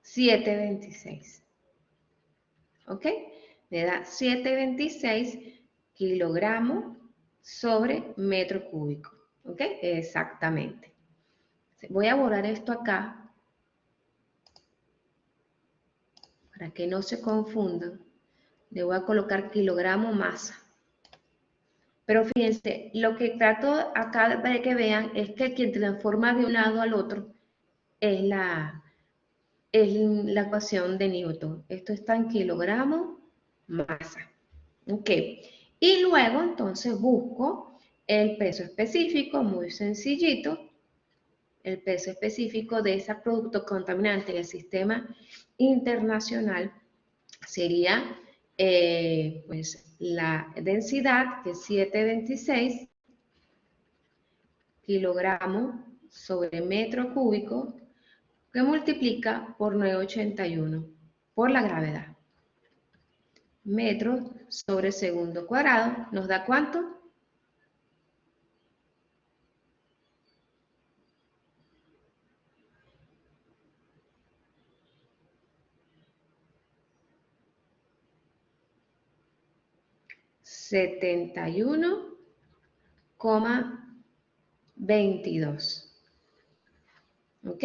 $7.26. ¿Ok? Me da 7.26 kilogramos sobre metro cúbico. ¿Ok? Exactamente. Voy a borrar esto acá para que no se confundan. Le voy a colocar kilogramo masa. Pero fíjense, lo que trato acá de que vean es que quien transforma de un lado al otro es la ecuación de Newton. Esto está en kilogramo masa. Ok. Y luego entonces busco el peso específico, muy sencillito. El peso específico de ese producto contaminante en el sistema internacional sería pues la densidad, que es 7.26 kilogramos sobre metro cúbico, que multiplica por 981 por la gravedad. Metros sobre segundo cuadrado, ¿nos da cuánto? $71,22. ¿Ok?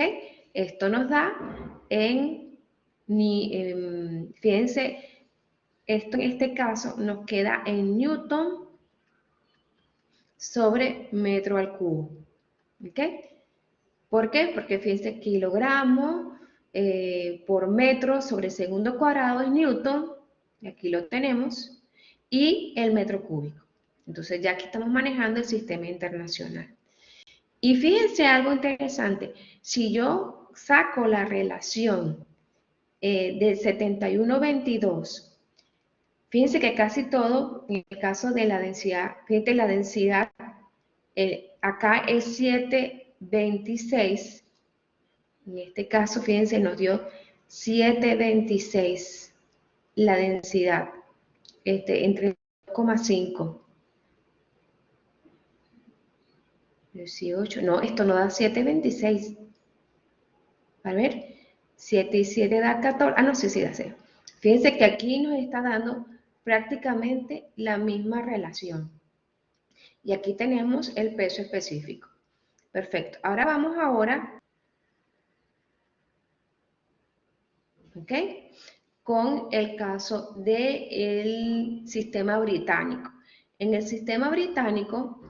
Esto nos da fíjense, esto en este caso nos queda en Newton sobre metro al cubo. ¿Ok? ¿Por qué? Porque fíjense, kilogramos por metro sobre segundo cuadrado es Newton, y aquí lo tenemos, y el metro cúbico. Entonces ya aquí estamos manejando el sistema internacional. Y fíjense algo interesante, si yo saco la relación de 71,22, fíjense que casi todo, en el caso de la densidad, fíjense la densidad, acá es 7.26, en este caso, fíjense, nos dio 7.26 la densidad, entre 2,5. 18, no, esto no da 7.26. A ver, 7 y 7 da 14. Ah, no, sí da 0. Fíjense que aquí nos está dando prácticamente la misma relación. Y aquí tenemos el peso específico. Perfecto. Ahora vamos ¿ok? Con el caso del sistema británico. En el sistema británico,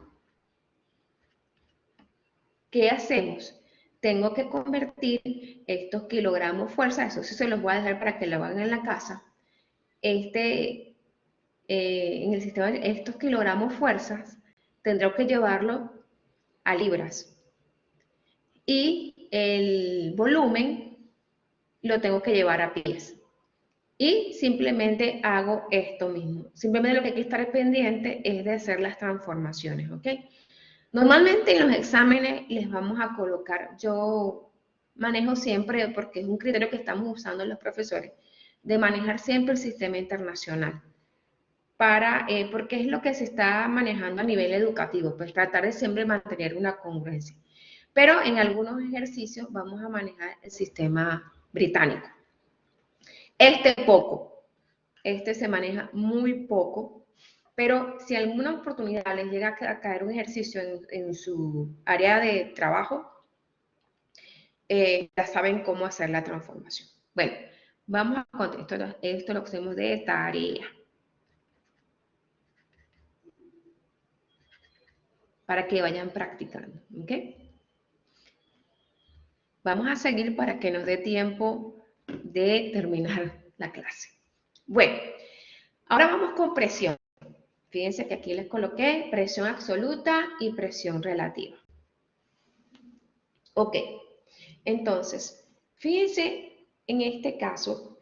¿qué hacemos? Tengo que convertir estos kilogramos fuerza, eso sí se los voy a dejar para que lo hagan en la casa. En el sistema, estos kilogramos fuerzas, tendré que llevarlo a libras. Y el volumen lo tengo que llevar a pies. Y simplemente hago esto mismo. Simplemente lo que hay que estar pendiente es de hacer las transformaciones, ¿ok? Normalmente en los exámenes les vamos a colocar, yo manejo siempre, porque es un criterio que estamos usando los profesores, de manejar siempre el sistema internacional, porque es lo que se está manejando a nivel educativo, pues tratar de siempre mantener una congruencia. Pero en algunos ejercicios vamos a manejar el sistema británico. Este se maneja muy poco, pero si alguna oportunidad les llega a caer un ejercicio en su área de trabajo, ya saben cómo hacer la transformación. Bueno, vamos a contestar esto lo que hacemos de tarea. Para que vayan practicando, ¿ok? Vamos a seguir para que nos dé tiempo de terminar la clase. Bueno, ahora vamos con presión. Fíjense que aquí les coloqué presión absoluta y presión relativa. Ok, entonces, fíjense, en este caso,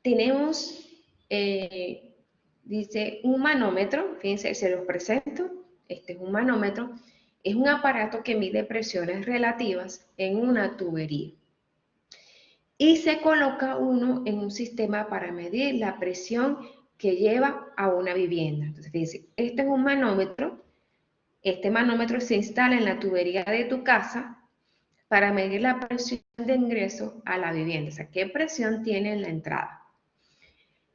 tenemos, dice, un manómetro, fíjense, se los presento, este es un manómetro, Es un aparato que mide presiones relativas en una tubería. Y se coloca uno en un sistema para medir la presión que lleva a una vivienda. Entonces, fíjense, este es un manómetro. Este manómetro se instala en la tubería de tu casa para medir la presión de ingreso a la vivienda. O sea, qué presión tiene en la entrada.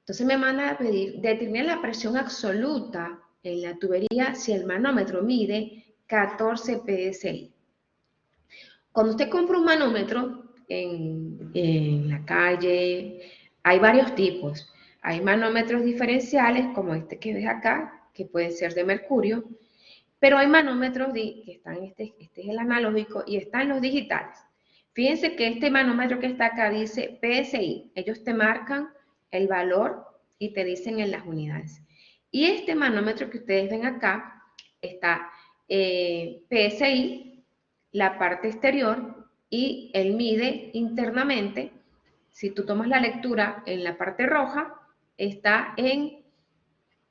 Entonces me manda a pedir, determinar la presión absoluta en la tubería si el manómetro mide 14 PSI. Cuando usted compra un manómetro en la calle, hay varios tipos. Hay manómetros diferenciales, como este que ves acá, que pueden ser de mercurio, pero hay manómetros que están, este es el analógico, y están los digitales. Fíjense que este manómetro que está acá dice PSI. Ellos te marcan el valor y te dicen en las unidades. Y este manómetro que ustedes ven acá está PSI, la parte exterior, y él mide internamente. Si tú tomas la lectura en la parte roja, está en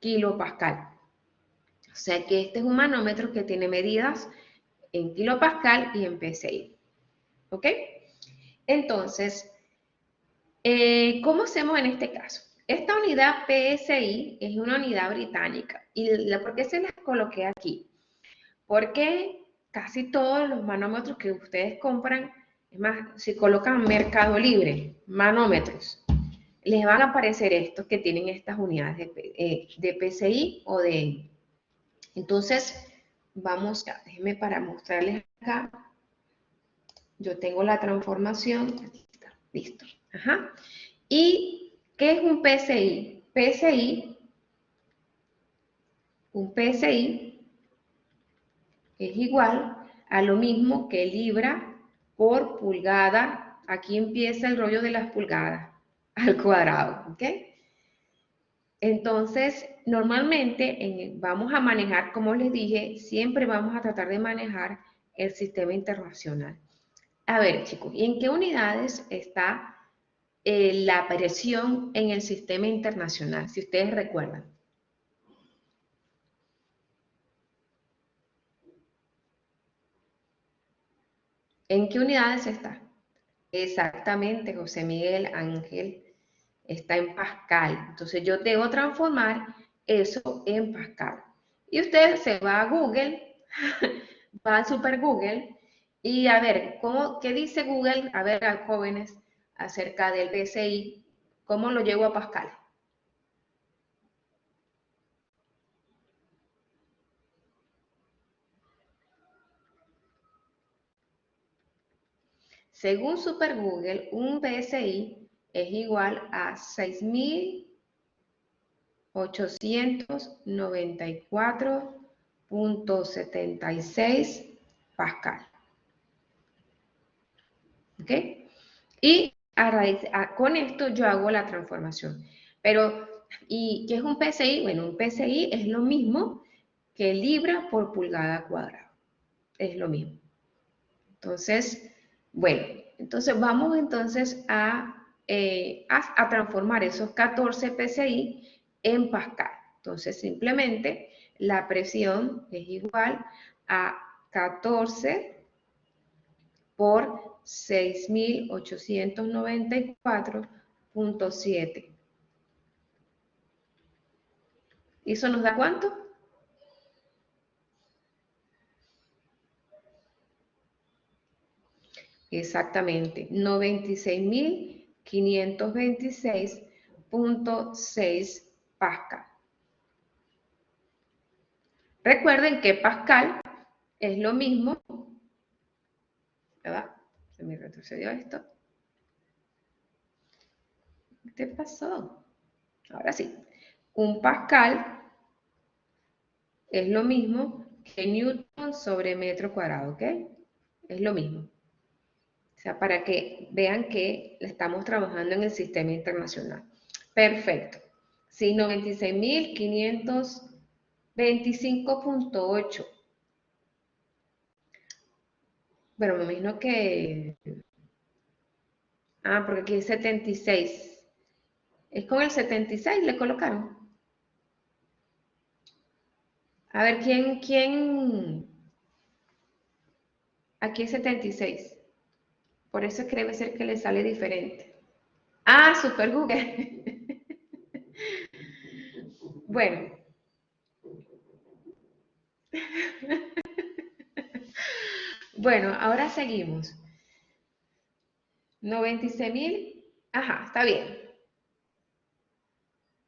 kilopascal. O sea que este es un manómetro que tiene medidas en kilopascal y en PSI. ¿Ok? Entonces, ¿cómo hacemos en este caso? Esta unidad PSI es una unidad británica. ¿Y por qué se las coloqué aquí? Porque casi todos los manómetros que ustedes compran, es más, si colocan Mercado Libre, manómetros, les van a aparecer estos que tienen estas unidades de PSI o de... Entonces, vamos, déjenme para mostrarles acá. Yo tengo la transformación, aquí está, listo. Ajá. ¿Y qué es un PSI? Un PSI es igual a lo mismo que libra por pulgada. Aquí empieza el rollo de las pulgadas al cuadrado, ¿ok? Entonces, normalmente vamos a manejar, como les dije, siempre vamos a tratar de manejar el sistema internacional. A ver, chicos, ¿y en qué unidades está la presión en el sistema internacional? Si ustedes recuerdan. ¿En qué unidades está? Exactamente, José Miguel Ángel, está en Pascal. Entonces yo debo transformar eso en Pascal. Y usted se va a Google, va a Super Google, y a ver, ¿qué dice Google? A ver, a jóvenes, acerca del PSI, ¿cómo lo llevo a Pascal? Según Super Google, un PSI es igual a 6.894.76 Pascal. ¿Ok? Y con esto yo hago la transformación. Pero, ¿y qué es un PSI? Bueno, un PSI es lo mismo que libra por pulgada cuadrada. Es lo mismo. Entonces, bueno, entonces vamos entonces a transformar esos 14 PSI en Pascal. Entonces, simplemente la presión es igual a 14 por 6.894.7. ¿Y eso nos da cuánto? Exactamente, 96.526.6 Pascal. Recuerden que Pascal es lo mismo, ¿verdad? Se me retrocedió esto. ¿Qué pasó? Ahora sí. Un Pascal es lo mismo que Newton sobre metro cuadrado, ¿ok? Es lo mismo. O sea, para que vean que estamos trabajando en el sistema internacional. Perfecto. Sí, 96.525.8. Bueno, me imagino que... Ah, porque aquí es 76. ¿Es con el 76 le colocaron? A ver, ¿quién Aquí es 76. Por eso es que debe ser que le sale diferente. Ah, Super Google. Bueno. Bueno, ahora seguimos. 96.000. Ajá, está bien.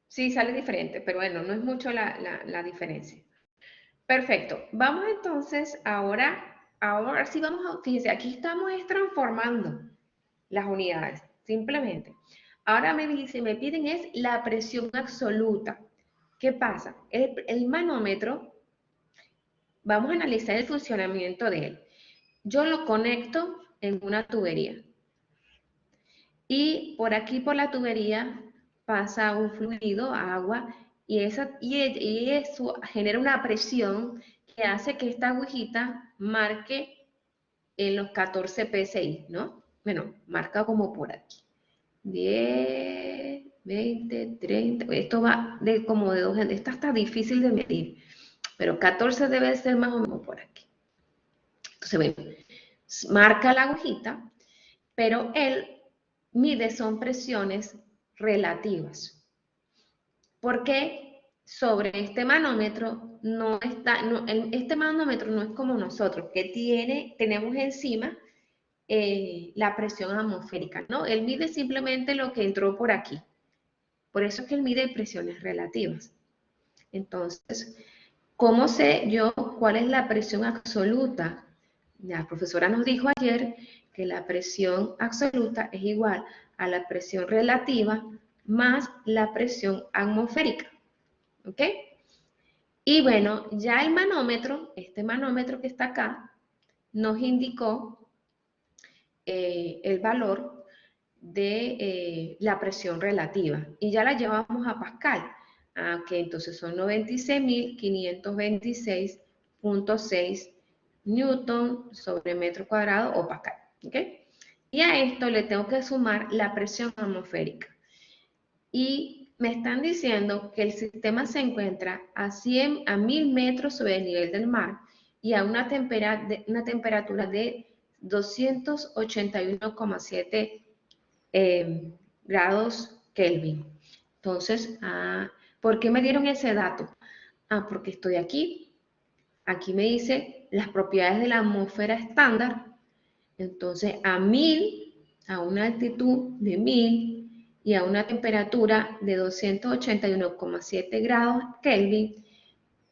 Sí, sale diferente, pero bueno, no es mucho la diferencia. Perfecto. Vamos entonces ahora sí vamos a, fíjense, aquí estamos transformando las unidades, simplemente. Ahora me piden es la presión absoluta. ¿Qué pasa? El manómetro, vamos a analizar el funcionamiento de él. Yo lo conecto en una tubería. Y por aquí, por la tubería, pasa un fluido, agua, y eso genera una presión que hace que esta agujita marque en los 14 PSI, ¿no? Bueno, marca como por aquí. 10, 20, 30, esto va de como de 2, esta está difícil de medir, pero 14 debe ser más o menos por aquí. Entonces, ven, marca la agujita, pero él mide son presiones relativas. Porque sobre este manómetro no está, este manómetro no es como nosotros, que tenemos encima la presión atmosférica, ¿no? Él mide simplemente lo que entró por aquí. Por eso es que él mide presiones relativas. Entonces, ¿cómo sé yo cuál es la presión absoluta? La profesora nos dijo ayer que la presión absoluta es igual a la presión relativa más la presión atmosférica. ¿Ok? Y bueno, ya el manómetro, este manómetro que está acá, nos indicó el valor de la presión relativa. Y ya la llevamos a Pascal. Que entonces son 96.526.6 newton sobre metro cuadrado o pascal. ¿Okay? Y a esto le tengo que sumar la presión atmosférica. Y me están diciendo que el sistema se encuentra a 1000 metros sobre el nivel del mar y a una temperatura de 281,7 grados Kelvin. Entonces, ¿por qué me dieron ese dato? Porque estoy aquí. Aquí me dice las propiedades de la atmósfera estándar. Entonces, a una altitud de 1000 y a una temperatura de 281,7 grados Kelvin,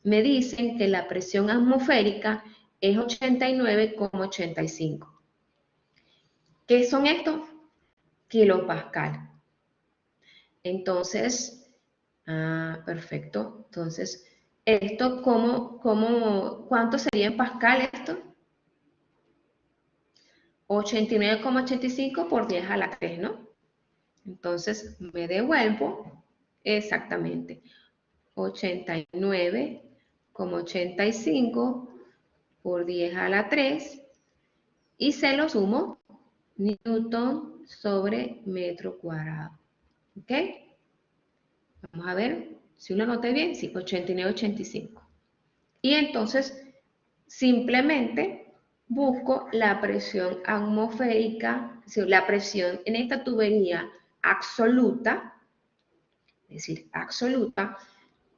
me dicen que la presión atmosférica es 89,85. ¿Qué son estos? Kilopascal. Entonces, perfecto. Entonces, esto, ¿cuánto sería en pascal esto? 89,85 por 10 a la 3, ¿no? Entonces, me devuelvo exactamente 89,85 por 10 a la 3 y se lo sumo newton sobre metro cuadrado. ¿Ok? Vamos a ver si lo noté bien. Sí, 89,85. Y entonces, simplemente busco la presión atmosférica, la presión en esta tubería absoluta, es decir, absoluta,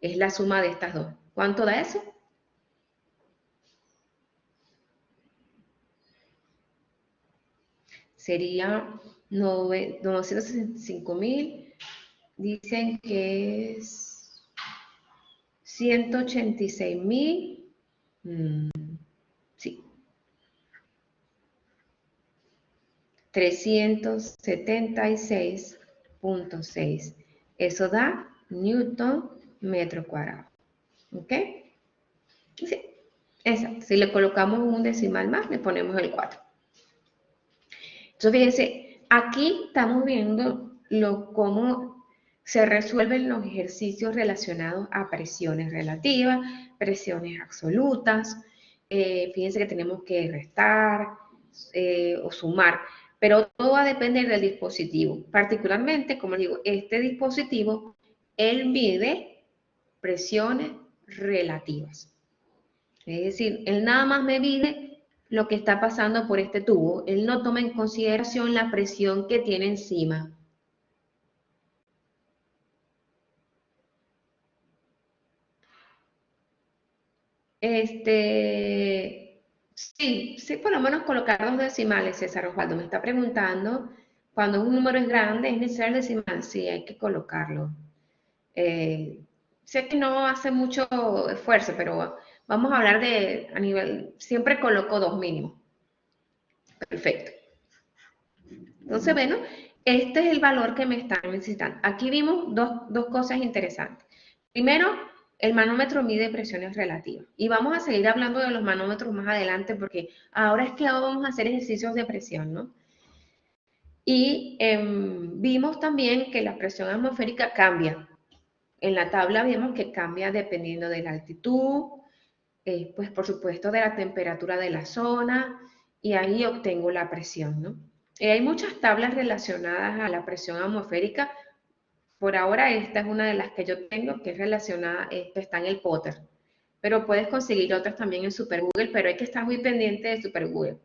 es la suma de estas dos. ¿Cuánto da eso? Sería 965.000, dicen que es 186.000, sí, 376,6. Eso da newton metro cuadrado. ¿Ok? Sí, exacto. Si le colocamos un decimal más, le ponemos el 4. Entonces, fíjense, aquí estamos viendo cómo se resuelven los ejercicios relacionados a presiones relativas, presiones absolutas. Fíjense que tenemos que restar o sumar, pero todo va a depender del dispositivo. Particularmente, como digo, este dispositivo, él mide presiones relativas. Es decir, él nada más me mide lo que está pasando por este tubo. Él no toma en consideración la presión que tiene encima. Sí, por lo menos colocar dos decimales, César Osvaldo me está preguntando, cuando un número es grande, ¿es necesario el decimal? Sí, hay que colocarlo. Sé que no hace mucho esfuerzo, pero vamos a hablar de a nivel, siempre coloco dos mínimo. Perfecto. Entonces, bueno, este es el valor que me están necesitando. Aquí vimos dos cosas interesantes. Primero, el manómetro mide presiones relativas. Y vamos a seguir hablando de los manómetros más adelante porque ahora es que vamos a hacer ejercicios de presión, ¿no? Y vimos también que la presión atmosférica cambia. En la tabla vimos que cambia dependiendo de la altitud, pues por supuesto de la temperatura de la zona, y ahí obtengo la presión, ¿no? Hay muchas tablas relacionadas a la presión atmosférica. Por ahora esta es una de las que yo tengo, que es relacionada, está en el Potter. Pero puedes conseguir otras también en Super Google, pero hay que estar muy pendiente de Super Google.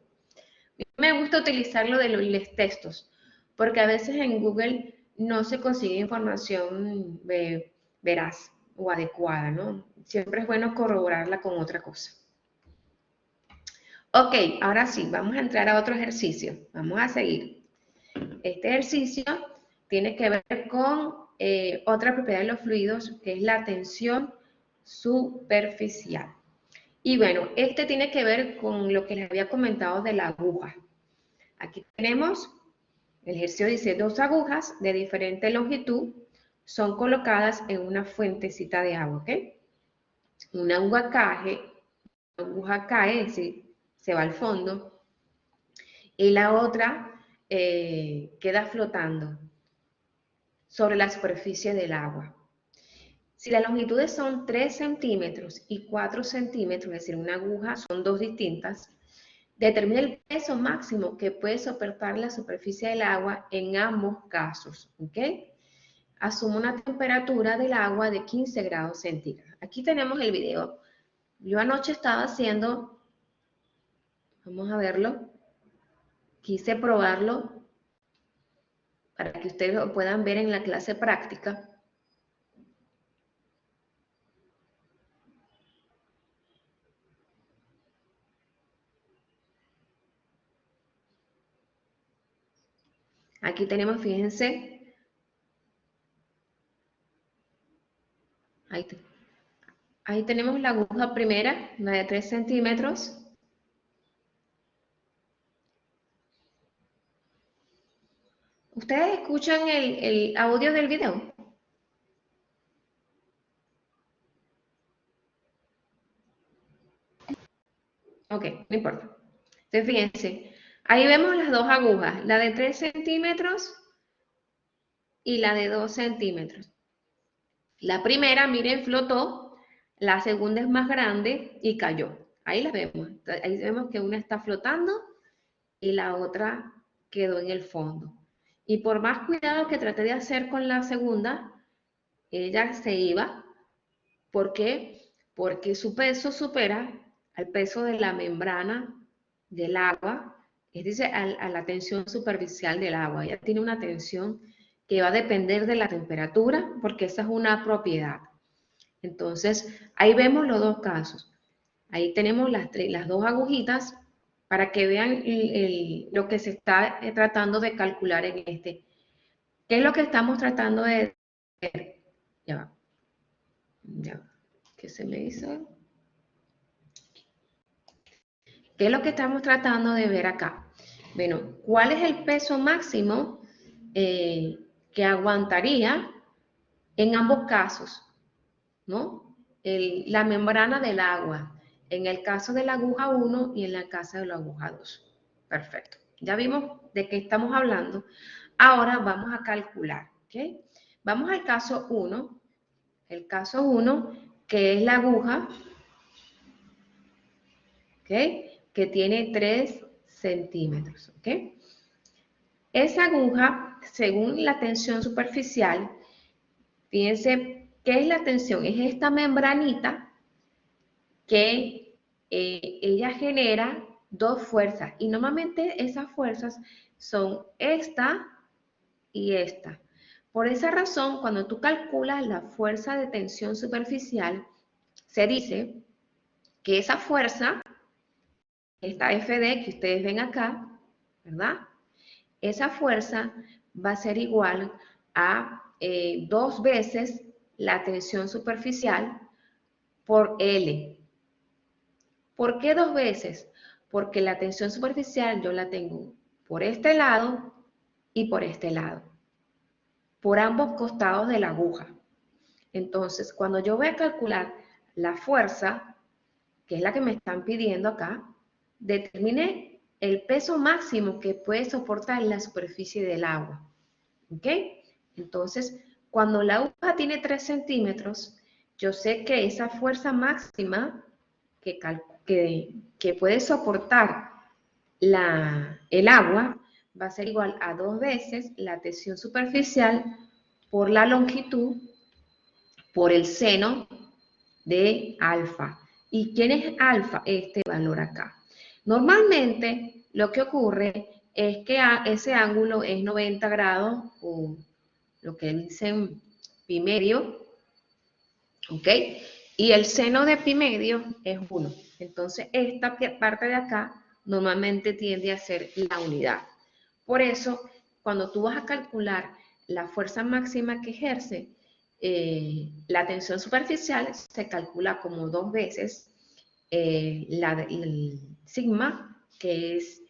Me gusta utilizarlo de los textos, porque a veces en Google no se consigue información veraz o adecuada, ¿no? Siempre es bueno corroborarla con otra cosa. Ok, ahora sí, vamos a entrar a otro ejercicio. Vamos a seguir. Este ejercicio tiene que ver con otra propiedad de los fluidos, que es la tensión superficial. Y bueno, este tiene que ver con lo que les había comentado de la aguja. Aquí tenemos, el ejercicio dice, dos agujas de diferente longitud son colocadas en una fuentecita de agua, ¿ok? Una aguja cae, es decir, se va al fondo, y la otra queda flotando sobre la superficie del agua. Si las longitudes son 3 centímetros y 4 centímetros, es decir, una aguja, son dos distintas, determina el peso máximo que puede soportar la superficie del agua en ambos casos, ¿ok? Asumo una temperatura del agua de 15 grados centígrados. Aquí tenemos el video. Yo anoche estaba haciendo, vamos a verlo, quise probarlo para que ustedes lo puedan ver en la clase práctica. Aquí tenemos, fíjense, ahí tenemos la aguja primera, la de 3 centímetros. ¿Ustedes escuchan el audio del video? Ok, no importa. Entonces, fíjense, ahí vemos las dos agujas, la de 3 centímetros y la de 2 centímetros. La primera, miren, flotó, la segunda es más grande y cayó. Ahí las vemos. Ahí vemos que una está flotando y la otra quedó en el fondo. Y por más cuidado que traté de hacer con la segunda, ella se iba. ¿Por qué? Porque su peso supera al peso de la membrana del agua, es decir, a la tensión superficial del agua. Ella tiene una tensión que va a depender de la temperatura, porque esa es una propiedad. Entonces, ahí vemos los dos casos. Ahí tenemos las dos agujitas para que vean lo que se está tratando de calcular en este. ¿Qué es lo que estamos tratando de ver? Ya va. Ya va. ¿Qué se me hizo? ¿Qué es lo que estamos tratando de ver acá? Bueno, ¿cuál es el peso máximo que aguantaría en ambos casos? ¿No? La membrana del agua, en el caso de la aguja 1 y en el caso de la aguja 2. Perfecto. Ya vimos de qué estamos hablando. Ahora vamos a calcular, ¿ok? Vamos al caso 1. El caso 1, que es la aguja, ¿ok? Que tiene 3 centímetros, ¿ok? Esa aguja, según la tensión superficial, fíjense, ¿qué es la tensión? Es esta membranita que ella genera, dos fuerzas. Y normalmente esas fuerzas son esta y esta. Por esa razón, cuando tú calculas la fuerza de tensión superficial, se dice que esa fuerza, esta FD que ustedes ven acá, ¿verdad? Esa fuerza va a ser igual a 2 veces la tensión superficial por L. ¿Por qué 2 veces? Porque la tensión superficial yo la tengo por este lado y por este lado, por ambos costados de la aguja. Entonces, cuando yo voy a calcular la fuerza, que es la que me están pidiendo acá, determine el peso máximo que puede soportar la superficie del agua. ¿Ok? Entonces, cuando la aguja tiene 3 centímetros, yo sé que esa fuerza máxima que puede soportar el agua va a ser igual a 2 veces la tensión superficial por la longitud por el seno de alfa. ¿Y quién es alfa? Este valor acá. Normalmente lo que ocurre es que ese ángulo es 90 grados o lo que dicen pi medio, ¿ok? Y el seno de pi medio es 1. Entonces esta parte de acá normalmente tiende a ser la unidad. Por eso, cuando tú vas a calcular la fuerza máxima que ejerce, la tensión superficial se calcula como 2 veces el sigma, que es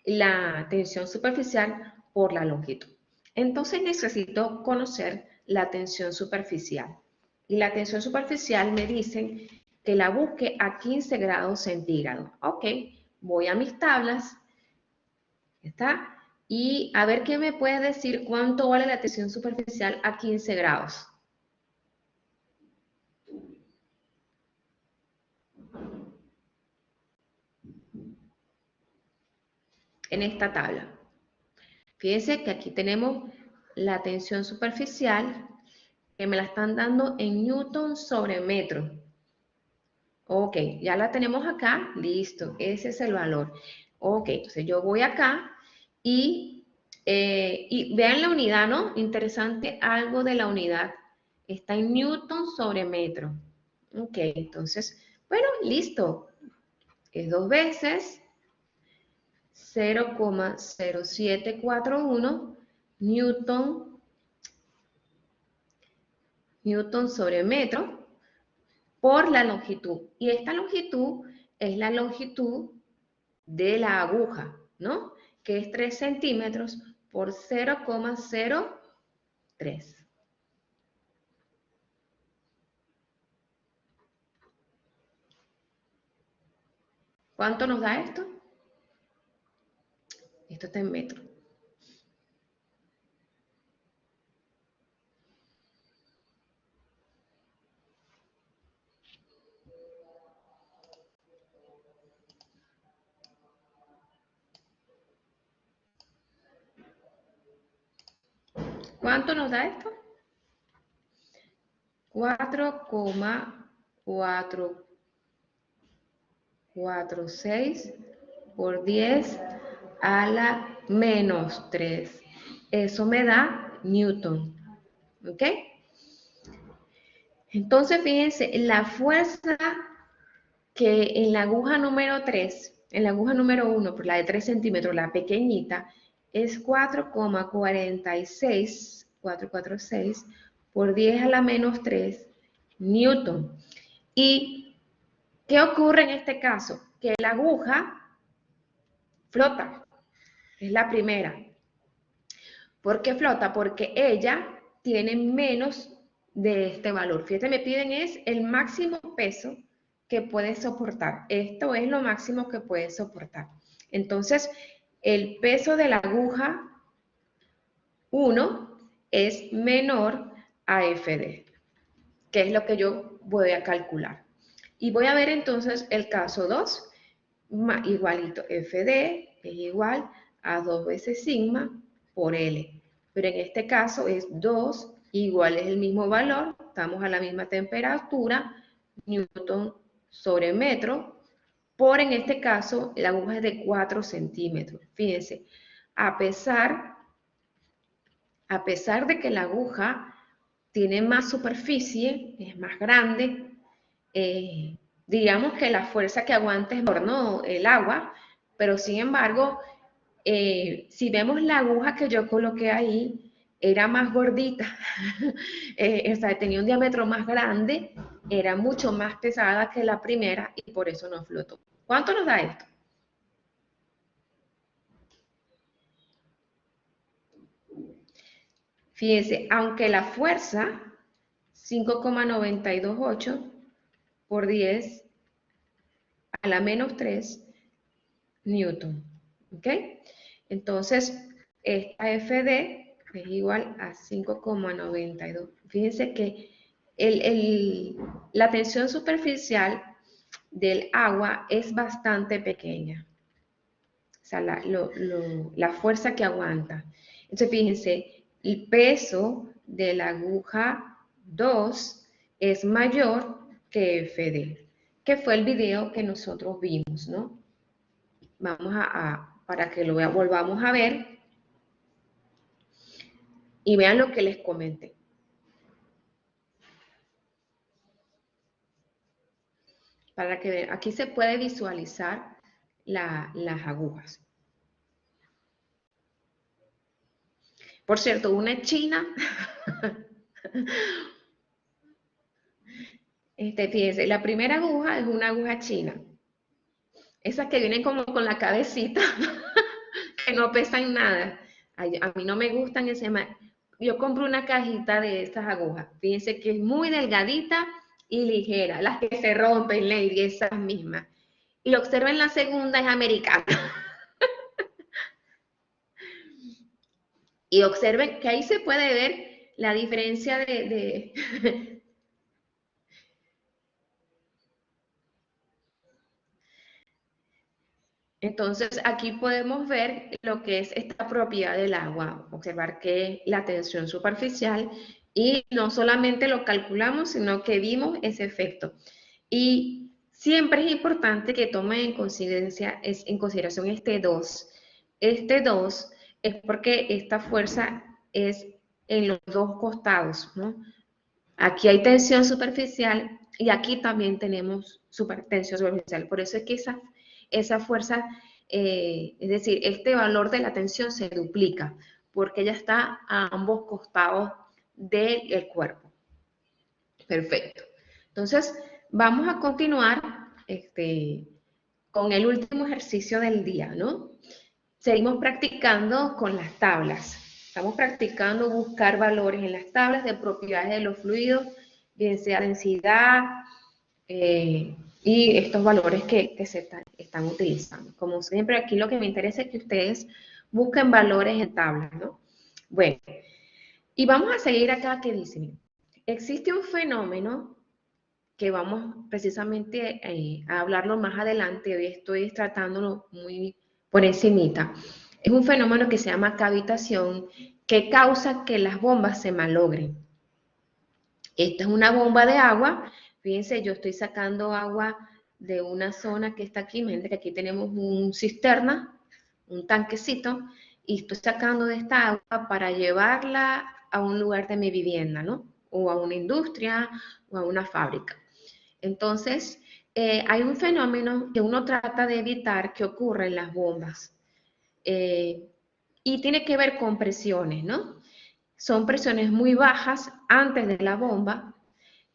la tensión superficial por la longitud. Entonces necesito conocer la tensión superficial. Y la tensión superficial me dicen que la busque a 15 grados centígrados. Ok, voy a mis tablas, ¿está? Y a ver qué me puede decir cuánto vale la tensión superficial a 15 grados. En esta tabla. Fíjense que aquí tenemos la tensión superficial que me la están dando en newton sobre metro. Ok, ya la tenemos acá, listo, ese es el valor. Ok, entonces yo voy acá y vean la unidad, ¿no? Interesante algo de la unidad. Está en newton sobre metro. Ok, entonces, bueno, listo. Es 2 veces 0,0741 newton sobre metro por la longitud. Y esta longitud es la longitud de la aguja, ¿no? Que es 3 centímetros por 0,03. ¿Cuánto nos da esto? Esto está en metro. ¿Cuánto nos da esto? 4,446 por 10 a la menos 3. Eso me da newton. ¿Ok? Entonces, fíjense, la fuerza que en la aguja número 3, en la aguja número 1, por la de 3 centímetros, la pequeñita, es 4,446 por 10 a la menos 3 newton. ¿Y qué ocurre en este caso? Que la aguja flota, es la primera. ¿Por qué flota? Porque ella tiene menos de este valor. Fíjate, me piden es el máximo peso que puede soportar. Esto es lo máximo que puede soportar. Entonces, el peso de la aguja 1 es menor a FD, que es lo que yo voy a calcular. Y voy a ver entonces el caso 2, igualito FD es igual a 2 veces sigma por L. Pero en este caso es 2, igual es el mismo valor, estamos a la misma temperatura, newton sobre metro, por en este caso la aguja es de 4 centímetros. Fíjense, a pesar de que la aguja tiene más superficie, es más grande, digamos que la fuerza que aguanta es menor, ¿no? El agua, pero sin embargo, si vemos la aguja que yo coloqué ahí, era más gordita, o sea, tenía un diámetro más grande, era mucho más pesada que la primera y por eso no flotó. ¿Cuánto nos da esto? Fíjense, aunque la fuerza 5,928 por 10 a la menos 3 newton, ¿ok? Entonces, esta FD es igual a 5,92. Fíjense que la tensión superficial del agua es bastante pequeña. O sea, la fuerza que aguanta. Entonces, fíjense, el peso de la aguja 2 es mayor que FD, que fue el video que nosotros vimos, ¿no? Vamos para que lo volvamos a ver y vean lo que les comenté. Para que vean, aquí se puede visualizar las agujas. Por cierto, una china, fíjense, la primera aguja es una aguja china. Esas que vienen como con la cabecita, que no pesan nada. A mí no me gustan ese. Yo compro una cajita de estas agujas. Fíjense que es muy delgadita y ligera. Las que se rompen, Lady, esas mismas. Y observen la segunda, es americana. Y observen que ahí se puede ver la diferencia Entonces, aquí podemos ver lo que es esta propiedad del agua, observar que la tensión superficial y no solamente lo calculamos, sino que vimos ese efecto. Y siempre es importante que tomen en consideración este 2. Este 2 es porque esta fuerza es en los dos costados, ¿no? Aquí hay tensión superficial y aquí también tenemos tensión superficial. Por eso es que esa fuerza, es decir, este valor de la tensión se duplica, porque ella está a ambos costados del cuerpo. Perfecto. Entonces, vamos a continuar con el último ejercicio del día, ¿no? Seguimos practicando con las tablas. Estamos practicando buscar valores en las tablas de propiedades de los fluidos, bien sea densidad y estos valores que se están utilizando. Como siempre, aquí lo que me interesa es que ustedes busquen valores en tablas, ¿no? Bueno, y vamos a seguir acá que dice, existe un fenómeno que vamos precisamente a hablarlo más adelante, hoy estoy tratándolo muy por encimita. Es un fenómeno que se llama cavitación, que causa que las bombas se malogren. Esta es una bomba de agua, fíjense, yo estoy sacando agua de una zona que está aquí, imagínense que aquí tenemos un cisterna, un tanquecito, y estoy sacando de esta agua para llevarla a un lugar de mi vivienda, ¿no? O a una industria o a una fábrica. Entonces, hay un fenómeno que uno trata de evitar que ocurra en las bombas. Y tiene que ver con presiones, ¿no? Son presiones muy bajas antes de la bomba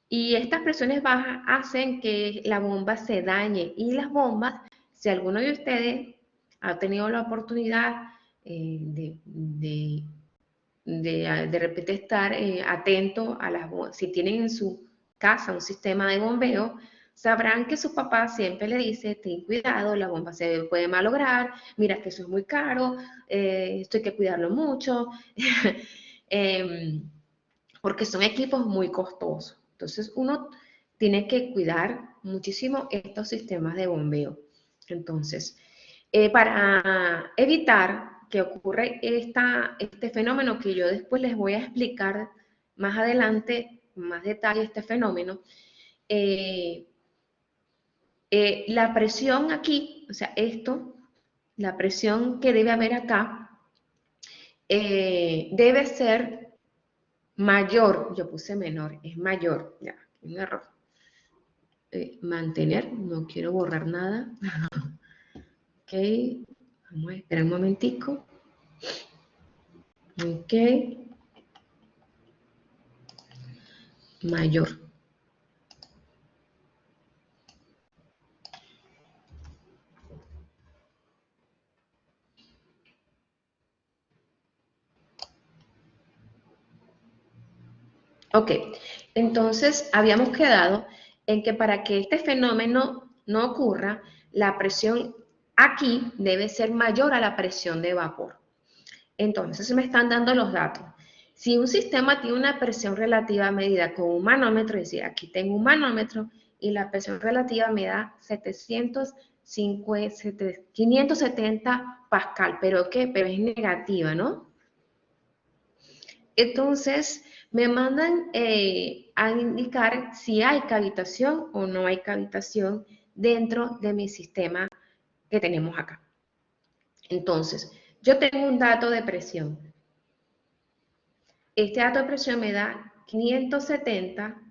y estas presiones bajas hacen que la bomba se dañe. Y las bombas, si alguno de ustedes ha tenido la oportunidad de repente estar atento a las bombas, si tienen en su casa un sistema de bombeo, sabrán que su papá siempre le dice, ten cuidado, la bomba se puede malograr, mira que eso es muy caro, esto hay que cuidarlo mucho, porque son equipos muy costosos. Entonces uno tiene que cuidar muchísimo estos sistemas de bombeo. Entonces, para evitar que ocurra este fenómeno que yo después les voy a explicar más adelante, más detalle este fenómeno, La presión aquí, o sea, esto, la presión que debe haber acá, debe ser mayor. Yo puse menor, es mayor. Ya, un error. Mantener, no quiero borrar nada. Ok, vamos a esperar un momentico. Ok, mayor. Ok, entonces habíamos quedado en que para que este fenómeno no ocurra, la presión aquí debe ser mayor a la presión de vapor. Entonces me están dando los datos. Si un sistema tiene una presión relativa medida con un manómetro, es decir, aquí tengo un manómetro y la presión relativa me da 570 pascal, ¿pero qué? Pero es negativa, ¿no? Entonces, me mandan a indicar si hay cavitación o no hay cavitación dentro de mi sistema que tenemos acá. Entonces, yo tengo un dato de presión. Este dato de presión me da 570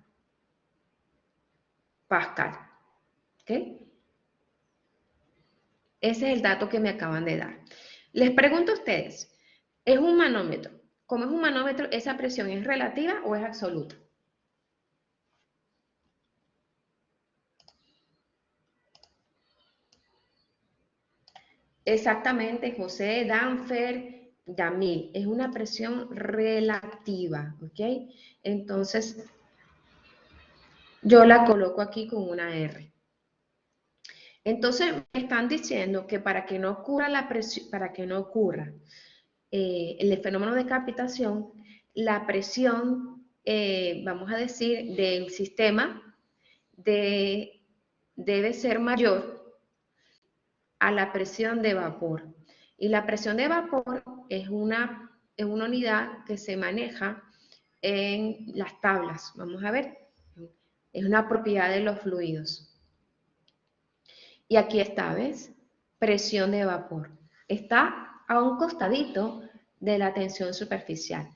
pascal. ¿Ok? Ese es el dato que me acaban de dar. Les pregunto a ustedes, ¿es un manómetro? Como es un manómetro, ¿esa presión es relativa o es absoluta? Exactamente, José, Danfer, Yamil, es una presión relativa, ¿ok? Entonces, yo la coloco aquí con una R. Entonces, me están diciendo que para que no ocurra la presión, para que no ocurra el fenómeno de captación, la presión, vamos a decir, del sistema debe ser mayor a la presión de vapor. Y la presión de vapor es una unidad que se maneja en las tablas. Vamos a ver, es una propiedad de los fluidos. Y aquí está, ¿ves? Presión de vapor. Está a un costadito de la tensión superficial.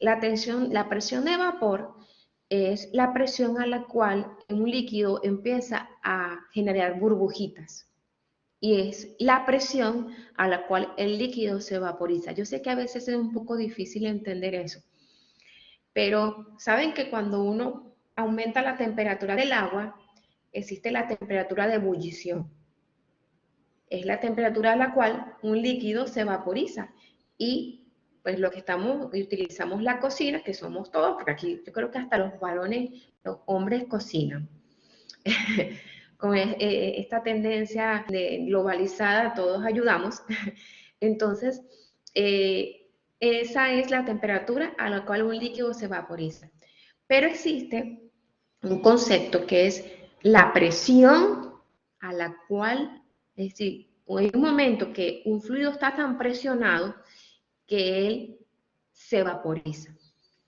La presión de vapor es la presión a la cual un líquido empieza a generar burbujitas. Y es la presión a la cual el líquido se vaporiza. Yo sé que a veces es un poco difícil entender eso, pero saben que cuando uno aumenta la temperatura del agua, existe la temperatura de ebullición. Es la temperatura a la cual un líquido se vaporiza. Y pues lo que utilizamos la cocina, que somos todos, porque aquí yo creo que hasta los varones, los hombres cocinan. Con esta tendencia globalizada, todos ayudamos. Entonces, esa es la temperatura a la cual un líquido se vaporiza. Pero existe un concepto que es la presión a la cual, es decir, hay un momento que un fluido está tan presionado que él se vaporiza.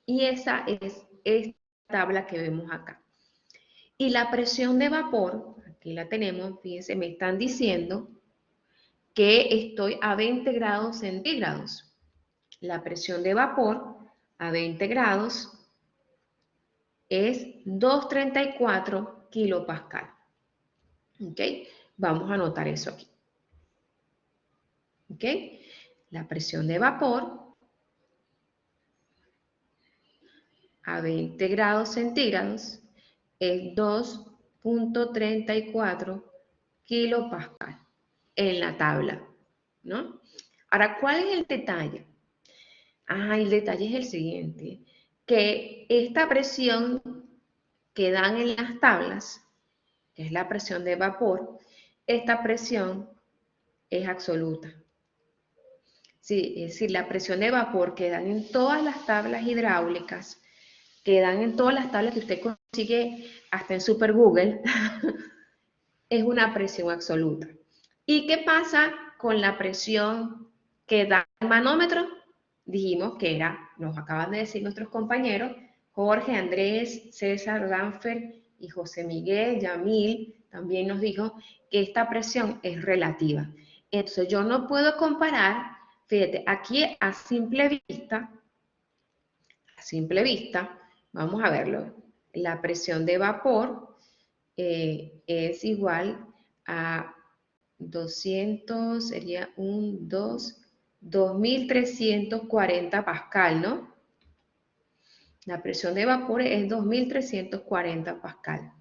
Y esa es esta tabla que vemos acá. Y la presión de vapor, aquí la tenemos, fíjense, me están diciendo que estoy a 20 grados centígrados. La presión de vapor a 20 grados es 234 kilopascal. ¿Ok? Vamos a anotar eso aquí. ¿Ok? La presión de vapor a 20 grados centígrados es 2.34 kilopascal en la tabla, ¿no? Ahora, ¿cuál es el detalle? El detalle es el siguiente, que esta presión que dan en las tablas, que es la presión de vapor, esta presión es absoluta. Sí, es decir, la presión de vapor que dan en todas las tablas hidráulicas, que dan en todas las tablas que usted consigue hasta en Super Google, es una presión absoluta. ¿Y qué pasa con la presión que da el manómetro? Dijimos que era, nos acaban de decir nuestros compañeros, Jorge, Andrés, César, Danfer y José Miguel, Yamil, también nos dijo que esta presión es relativa. Entonces yo no puedo comparar, fíjate, aquí a simple vista, vamos a verlo, la presión de vapor es igual a 200, sería 2.340 pascal, ¿no? La presión de vapor es 2.340 pascal.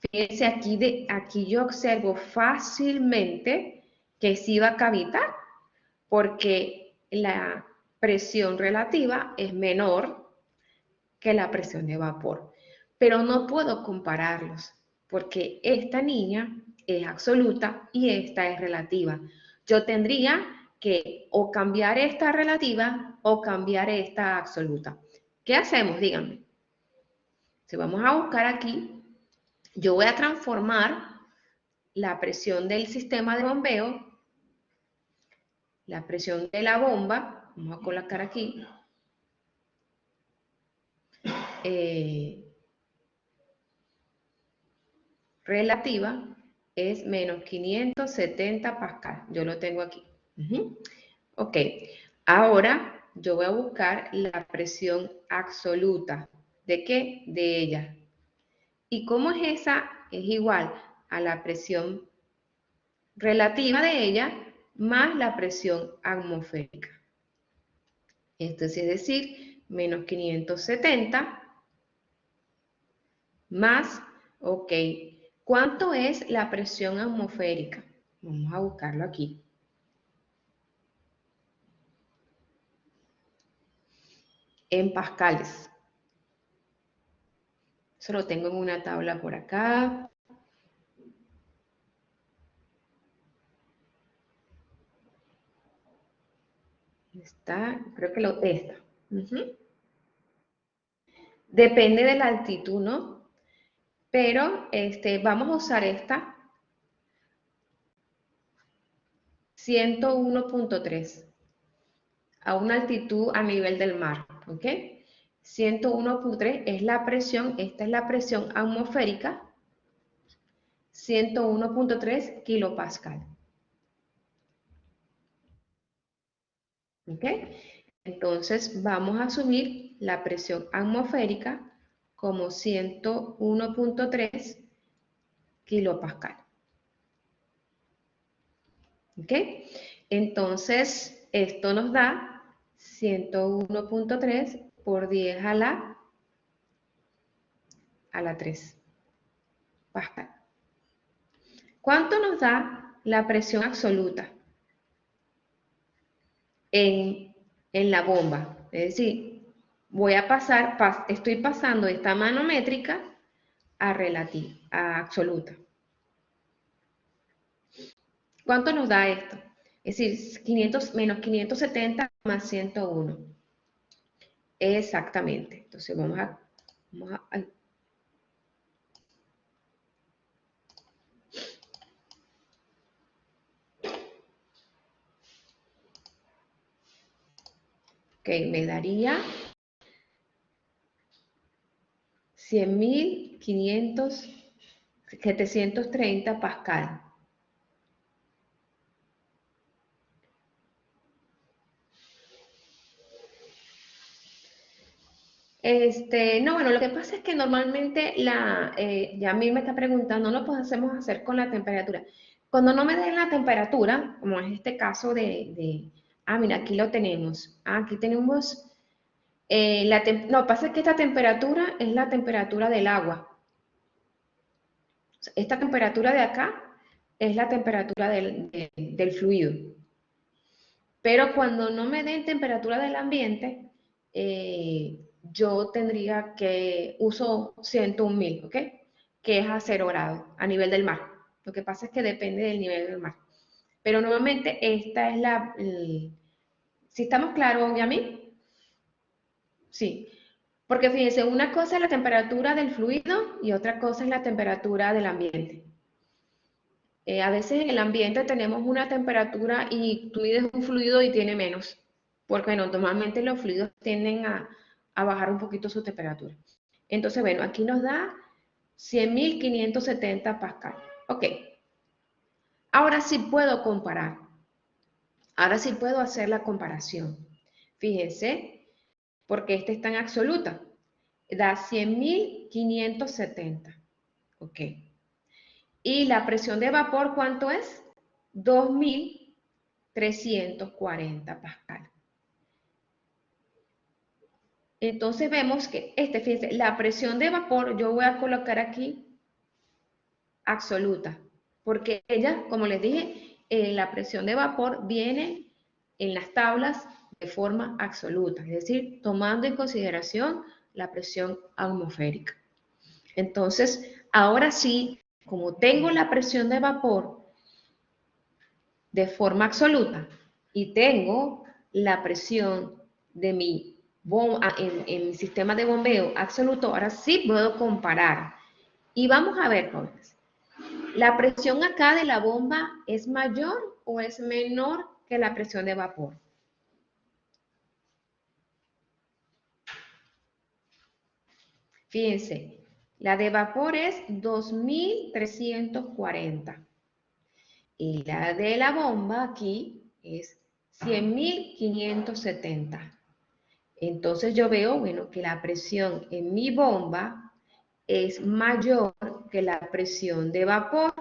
Fíjense, aquí yo observo fácilmente que sí va a cavitar, porque la presión relativa es menor que la presión de vapor. Pero no puedo compararlos, porque esta niña es absoluta y esta es relativa. Yo tendría que o cambiar esta relativa o cambiar esta absoluta. ¿Qué hacemos? Díganme. Si vamos a buscar aquí, yo voy a transformar la presión del sistema de bombeo, la presión de la bomba, vamos a colocar aquí, relativa es menos 570 pascal. Yo lo tengo aquí. Ok, ahora yo voy a buscar la presión absoluta. ¿De qué? De ella. ¿Y cómo es esa? Es igual a la presión relativa de ella más la presión atmosférica. Esto es decir, menos 570 más, ok, ¿cuánto es la presión atmosférica? Vamos a buscarlo aquí. En pascales. Eso lo tengo en una tabla por acá. Está, creo que esta. Depende de la altitud, ¿no? Pero vamos a usar esta. 101.3 a una altitud a nivel del mar, ¿ok? 101.3 es la presión, esta es la presión atmosférica, 101.3 kilopascal. ¿Ok? Entonces vamos a asumir la presión atmosférica como 101.3 kilopascal. ¿Ok? Entonces esto nos da 101.3 por 10 a la 3 pascal. ¿Cuánto nos da la presión absoluta en la bomba? Es decir, estoy pasando esta manométrica a relativa, a absoluta. ¿Cuánto nos da esto? Es decir, 500 menos 570 más 101. Exactamente. Entonces vamos a ok, me daría 730 pascal. No, bueno, lo que pasa es que normalmente ya a mí me está preguntando, no lo podemos hacer con la temperatura. Cuando no me den la temperatura, como es este caso mira, aquí lo tenemos. Aquí tenemos, no, pasa es que esta temperatura es la temperatura del agua. Esta temperatura de acá es la temperatura del fluido. Pero cuando no me den temperatura del ambiente, yo tendría que uso 101.000, ¿ok? Que es a 0 grados a nivel del mar. Lo que pasa es que depende del nivel del mar. Pero nuevamente esta es ¿sí estamos claros, Yami? Sí. Porque fíjense, una cosa es la temperatura del fluido y otra cosa es la temperatura del ambiente. A veces en el ambiente tenemos una temperatura y tú mides un fluido y tiene menos. Porque bueno, normalmente los fluidos tienden a bajar un poquito su temperatura. Entonces, bueno, aquí nos da 100.570 pascal. Ok. Ahora sí puedo comparar. Ahora sí puedo hacer la comparación. Fíjense, porque esta está en absoluta. Da 100.570. Ok. Y la presión de vapor, ¿cuánto es? 2.340 pascal. Entonces vemos que, fíjense, la presión de vapor, yo voy a colocar aquí absoluta, porque ella, como les dije, la presión de vapor viene en las tablas de forma absoluta, es decir, tomando en consideración la presión atmosférica. Entonces, ahora sí, como tengo la presión de vapor de forma absoluta y tengo la presión de mi bomba en mi sistema de bombeo absoluto, ahora sí puedo comparar. Y vamos a ver, jóvenes, ¿la presión acá de la bomba es mayor o es menor que la presión de vapor? Fíjense, la de vapor es 2.340 y la de la bomba aquí es 100.570. Entonces yo veo, bueno, que la presión en mi bomba es mayor que la presión de vapor.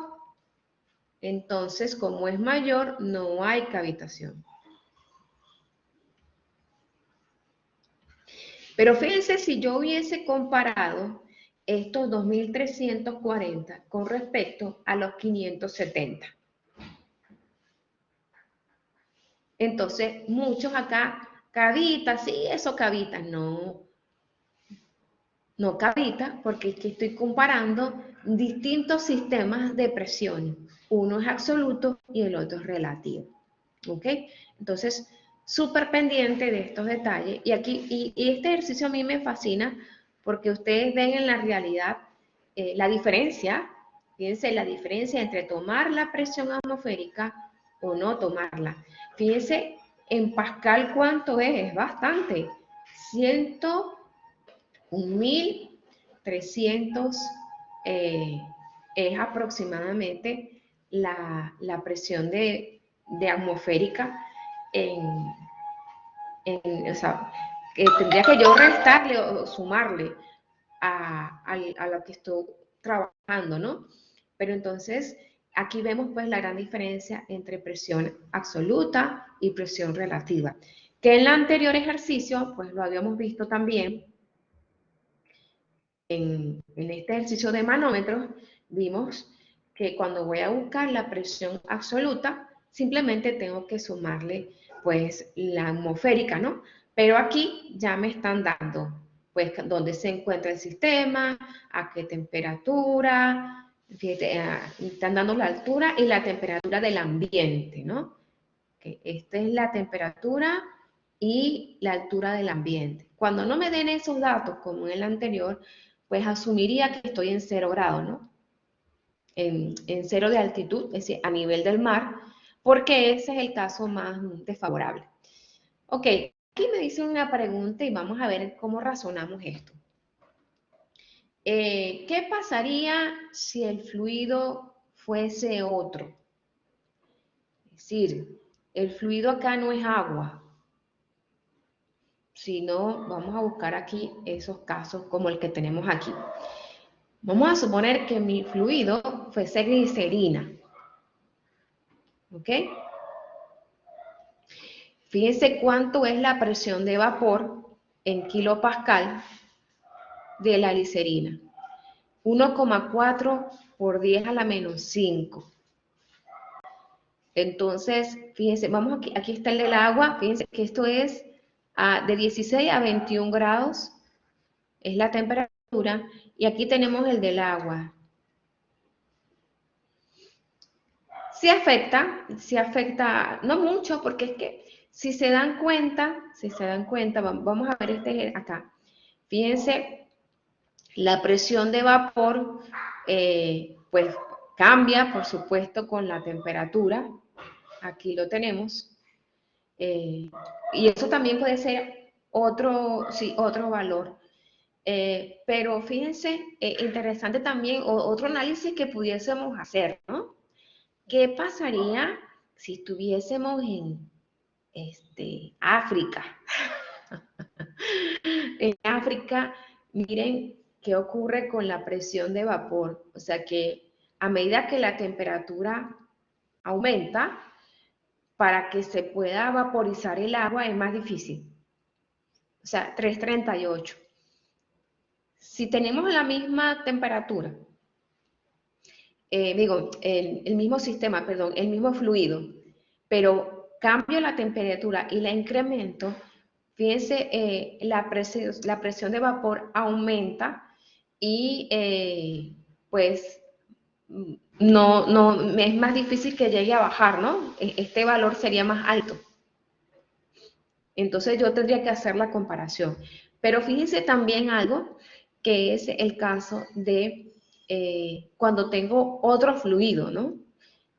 Entonces, como es mayor, no hay cavitación. Pero fíjense si yo hubiese comparado estos 2.340 con respecto a los 570. Entonces, muchos acá, cavita, sí, eso cavita. No, no cavita porque es que estoy comparando distintos sistemas de presión. Uno es absoluto y el otro es relativo. ¿Ok? Entonces, súper pendiente de estos detalles. Y aquí, y este ejercicio a mí me fascina porque ustedes ven en la realidad la diferencia, fíjense la diferencia entre tomar la presión atmosférica o no tomarla. Fíjense en pascal cuánto es bastante. 1.300 es aproximadamente la presión de atmosférica o sea, que tendría que yo restarle o sumarle a lo que estoy trabajando, ¿no? Pero entonces, aquí vemos pues la gran diferencia entre presión absoluta y presión relativa, que en el anterior ejercicio, pues lo habíamos visto también, en este ejercicio de manómetros, vimos que cuando voy a buscar la presión absoluta, simplemente tengo que sumarle pues la atmosférica, ¿no? Pero aquí ya me están dando pues dónde se encuentra el sistema, a qué temperatura, fíjate, están dando la altura y la temperatura del ambiente, ¿no? Que esta es la temperatura y la altura del ambiente. Cuando no me den esos datos, como en el anterior, pues asumiría que estoy en 0 grados, ¿no? En 0 de altitud, es decir, a nivel del mar, porque ese es el caso más desfavorable. Ok, aquí me dicen una pregunta y vamos a ver cómo razonamos esto. ¿Qué pasaría si el fluido fuese otro? Es decir, el fluido acá no es agua, sino vamos a buscar aquí esos casos como el que tenemos aquí. Vamos a suponer que mi fluido fuese glicerina. ¿Ok? Fíjense cuánto es la presión de vapor en kilopascal de la glicerina. 1,4 por 10 a la menos 5. Entonces, fíjense, vamos aquí está el del agua. Fíjense que esto es de 16 a 21 grados. Es la temperatura. Y aquí tenemos el del agua. Sí afecta, no mucho, porque es que si se dan cuenta, vamos a ver este acá. Fíjense, la presión de vapor, pues cambia, por supuesto, con la temperatura. Aquí lo tenemos. Y eso también puede ser otro valor. Pero fíjense, interesante también otro análisis que pudiésemos hacer, ¿no? ¿Qué pasaría si estuviésemos en África? En África, miren qué ocurre con la presión de vapor. O sea que a medida que la temperatura aumenta, para que se pueda vaporizar el agua es más difícil. O sea, 338. Si tenemos la misma temperatura, el mismo sistema, perdón, el mismo fluido, pero cambio la temperatura y la incremento, fíjense, la presión de vapor aumenta y pues no, es más difícil que llegue a bajar, ¿no? Este valor sería más alto. Entonces yo tendría que hacer la comparación. Pero fíjense también algo que es el caso de cuando tengo otro fluido, ¿no?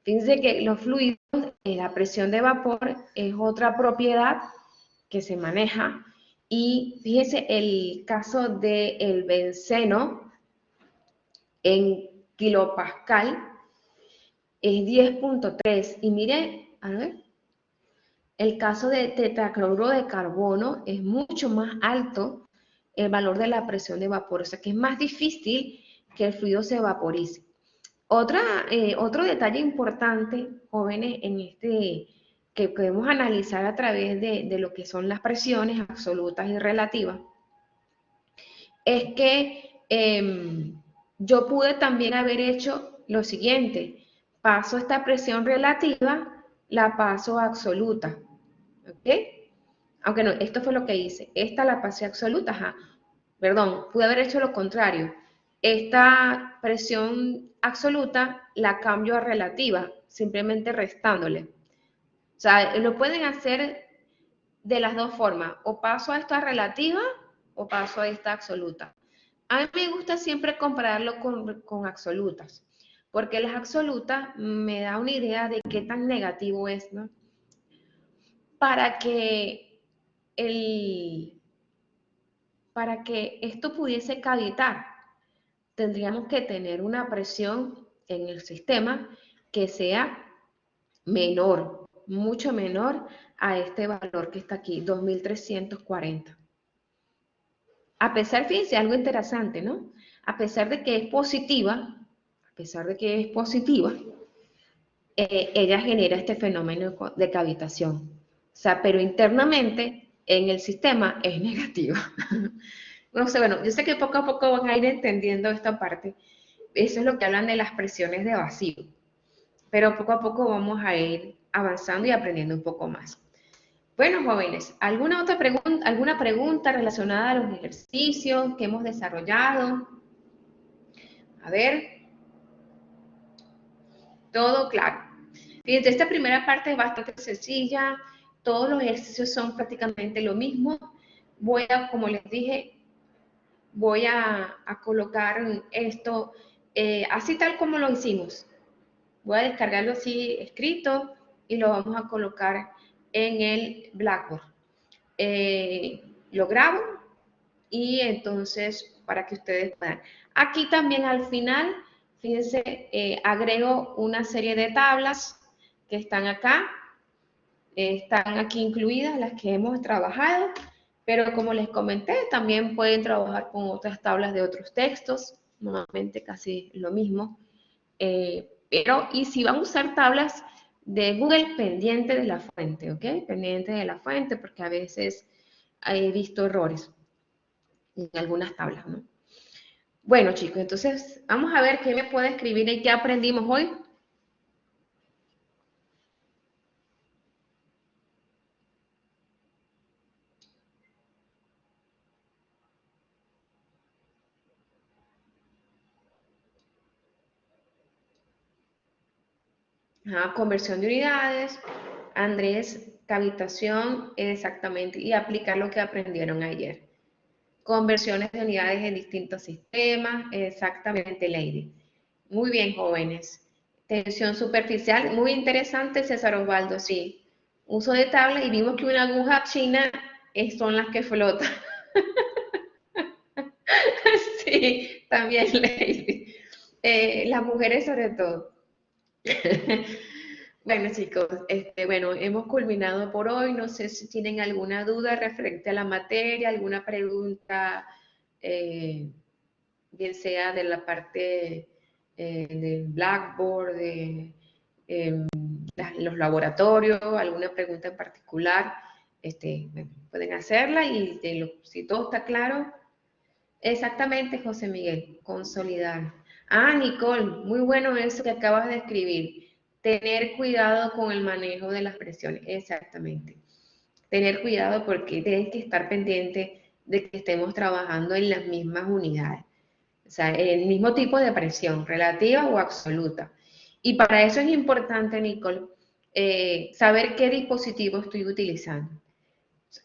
Fíjense que los fluidos, la presión de vapor es otra propiedad que se maneja. Y fíjense el caso del benceno en kilopascal es 10.3. Y miren, a ver, el caso de tetracloruro de carbono es mucho más alto el valor de la presión de vapor, o sea que es más difícil que el fluido se vaporice. Otro detalle importante, jóvenes, que podemos analizar a través de lo que son las presiones absolutas y relativas, es que yo pude también haber hecho lo siguiente: paso esta presión relativa, la paso a absoluta, ¿ok? Aunque no, esto fue lo que hice. Esta la pasé a absoluta, ajá. Perdón, pude haber hecho lo contrario. Esta presión absoluta la cambio a relativa, simplemente restándole. O sea, lo pueden hacer de las dos formas. O paso a esta relativa o paso a esta absoluta. A mí me gusta siempre compararlo con absolutas, porque las absolutas me da una idea de qué tan negativo es, ¿no? Para que esto pudiese cavitar, tendríamos que tener una presión en el sistema que sea menor, mucho menor a este valor que está aquí, 2340. A pesar, fíjense, algo interesante, ¿no? A pesar de que es positiva, ella genera este fenómeno de cavitación. O sea, pero internamente en el sistema es negativa. No sé, bueno, yo sé que poco a poco van a ir entendiendo esta parte. Eso es lo que hablan de las presiones de vacío. Pero poco a poco vamos a ir avanzando y aprendiendo un poco más. Bueno, jóvenes, ¿alguna pregunta relacionada a los ejercicios que hemos desarrollado? A ver, todo claro. Fíjense, esta primera parte es bastante sencilla. Todos los ejercicios son prácticamente lo mismo. Como les dije, voy a colocar esto así tal como lo hicimos. Voy a descargarlo así escrito y lo vamos a colocar en el Blackboard. Lo grabo y entonces para que ustedes puedan. Aquí también al final, fíjense, agrego una serie de tablas que están acá. Están aquí incluidas las que hemos trabajado, pero como les comenté, también pueden trabajar con otras tablas de otros textos, normalmente casi lo mismo. Y si van a usar tablas de Google, pendiente de la fuente, ¿ok? Pendiente de la fuente, porque a veces he visto errores en algunas tablas, ¿no? Bueno, chicos, entonces vamos a ver qué me puede escribir y qué aprendimos hoy. Conversión de unidades. Andrés, cavitación, exactamente, y aplicar lo que aprendieron ayer. Conversiones de unidades en distintos sistemas, exactamente, Lady. Muy bien, jóvenes. Tensión superficial, muy interesante, César Osvaldo, sí. Uso de tabla y vimos que una aguja china son las que flotan. Sí, también Lady. Las mujeres sobre todo. Bueno, chicos, bueno, hemos culminado por hoy. No sé si tienen alguna duda referente a la materia, alguna pregunta, eh, bien sea de la parte del Blackboard, de los laboratorios, alguna pregunta en particular, bueno, pueden hacerla y si todo está claro, exactamente, José Miguel, consolidar. Ah, Nicole, muy bueno eso que acabas de escribir. Tener cuidado con el manejo de las presiones, exactamente. Tener cuidado porque tienes que estar pendiente de que estemos trabajando en las mismas unidades. O sea, el mismo tipo de presión, relativa o absoluta. Y para eso es importante, Nicole, saber qué dispositivo estoy utilizando.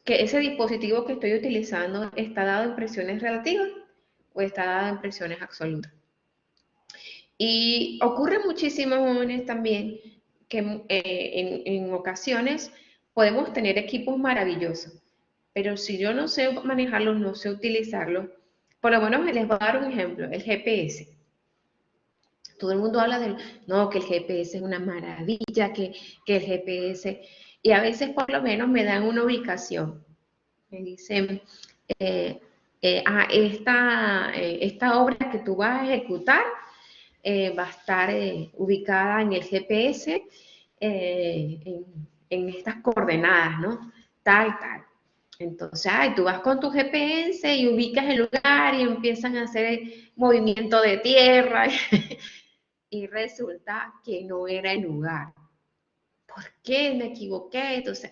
Que ese dispositivo que estoy utilizando está dado en presiones relativas o está dado en presiones absolutas. Y ocurre muchísimo, jóvenes, también que en ocasiones podemos tener equipos maravillosos, pero si yo no sé manejarlos, no sé utilizarlos, por lo menos les voy a dar un ejemplo, el GPS. Todo el mundo habla del, no, que el GPS es una maravilla, que el GPS, y a veces por lo menos me dan una ubicación. Me dicen, esta obra que tú vas a ejecutar va a estar ubicada en el GPS en estas coordenadas, ¿no? Tal, tal. Entonces, tú vas con tu GPS y ubicas el lugar y empiezan a hacer movimiento de tierra y resulta que no era el lugar. ¿Por qué me equivoqué? Entonces,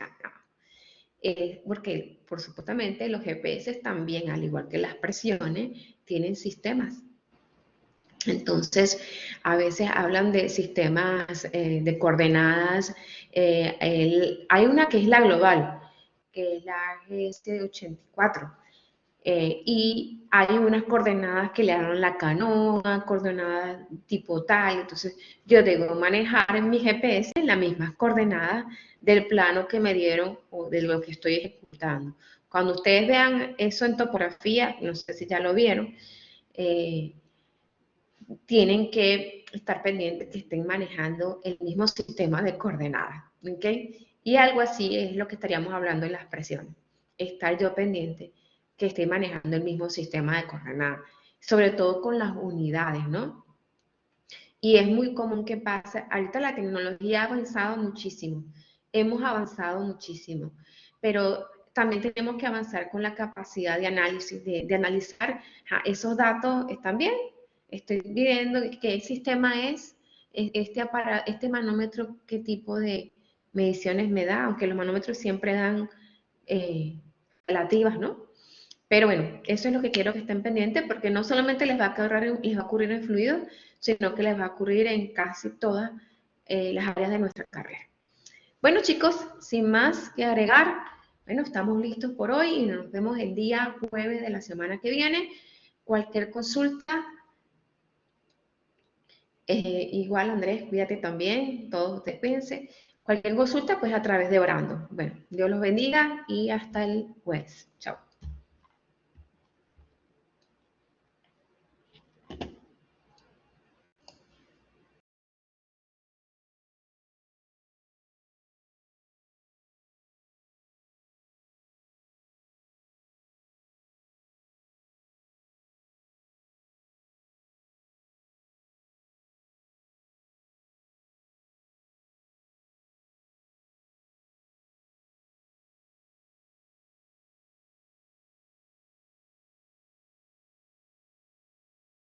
porque, por supuestamente, los GPS también, al igual que las presiones, tienen sistemas. Entonces, a veces hablan de sistemas de coordenadas. Hay una que es la global, que es la GS84. Y hay unas coordenadas que le dan la canoa, coordenadas tipo tal. Entonces, yo debo manejar en mi GPS las mismas coordenadas del plano que me dieron o de lo que estoy ejecutando. Cuando ustedes vean eso en topografía, no sé si ya lo vieron, eh, tienen que estar pendientes que estén manejando el mismo sistema de coordenadas, ¿ok? Y algo así es lo que estaríamos hablando en las presiones. Estar yo pendiente que esté manejando el mismo sistema de coordenadas, sobre todo con las unidades, ¿no? Y es muy común que pase, ahorita la tecnología ha avanzado muchísimo, hemos avanzado muchísimo, pero también tenemos que avanzar con la capacidad de análisis, de analizar, esos datos están bien, estoy viendo qué sistema es, este manómetro, qué tipo de mediciones me da, aunque los manómetros siempre dan relativas, ¿no? Pero bueno, eso es lo que quiero que estén pendientes porque no solamente les va a ocurrir en fluidos, sino que les va a ocurrir en casi todas las áreas de nuestra carrera. Bueno, chicos, sin más que agregar, bueno, estamos listos por hoy y nos vemos el día jueves de la semana que viene. Cualquier consulta, igual Andrés, cuídate también, todos ustedes cuídense. Cualquier consulta, pues a través de Brando. Bueno, Dios los bendiga y hasta el jueves. Chao.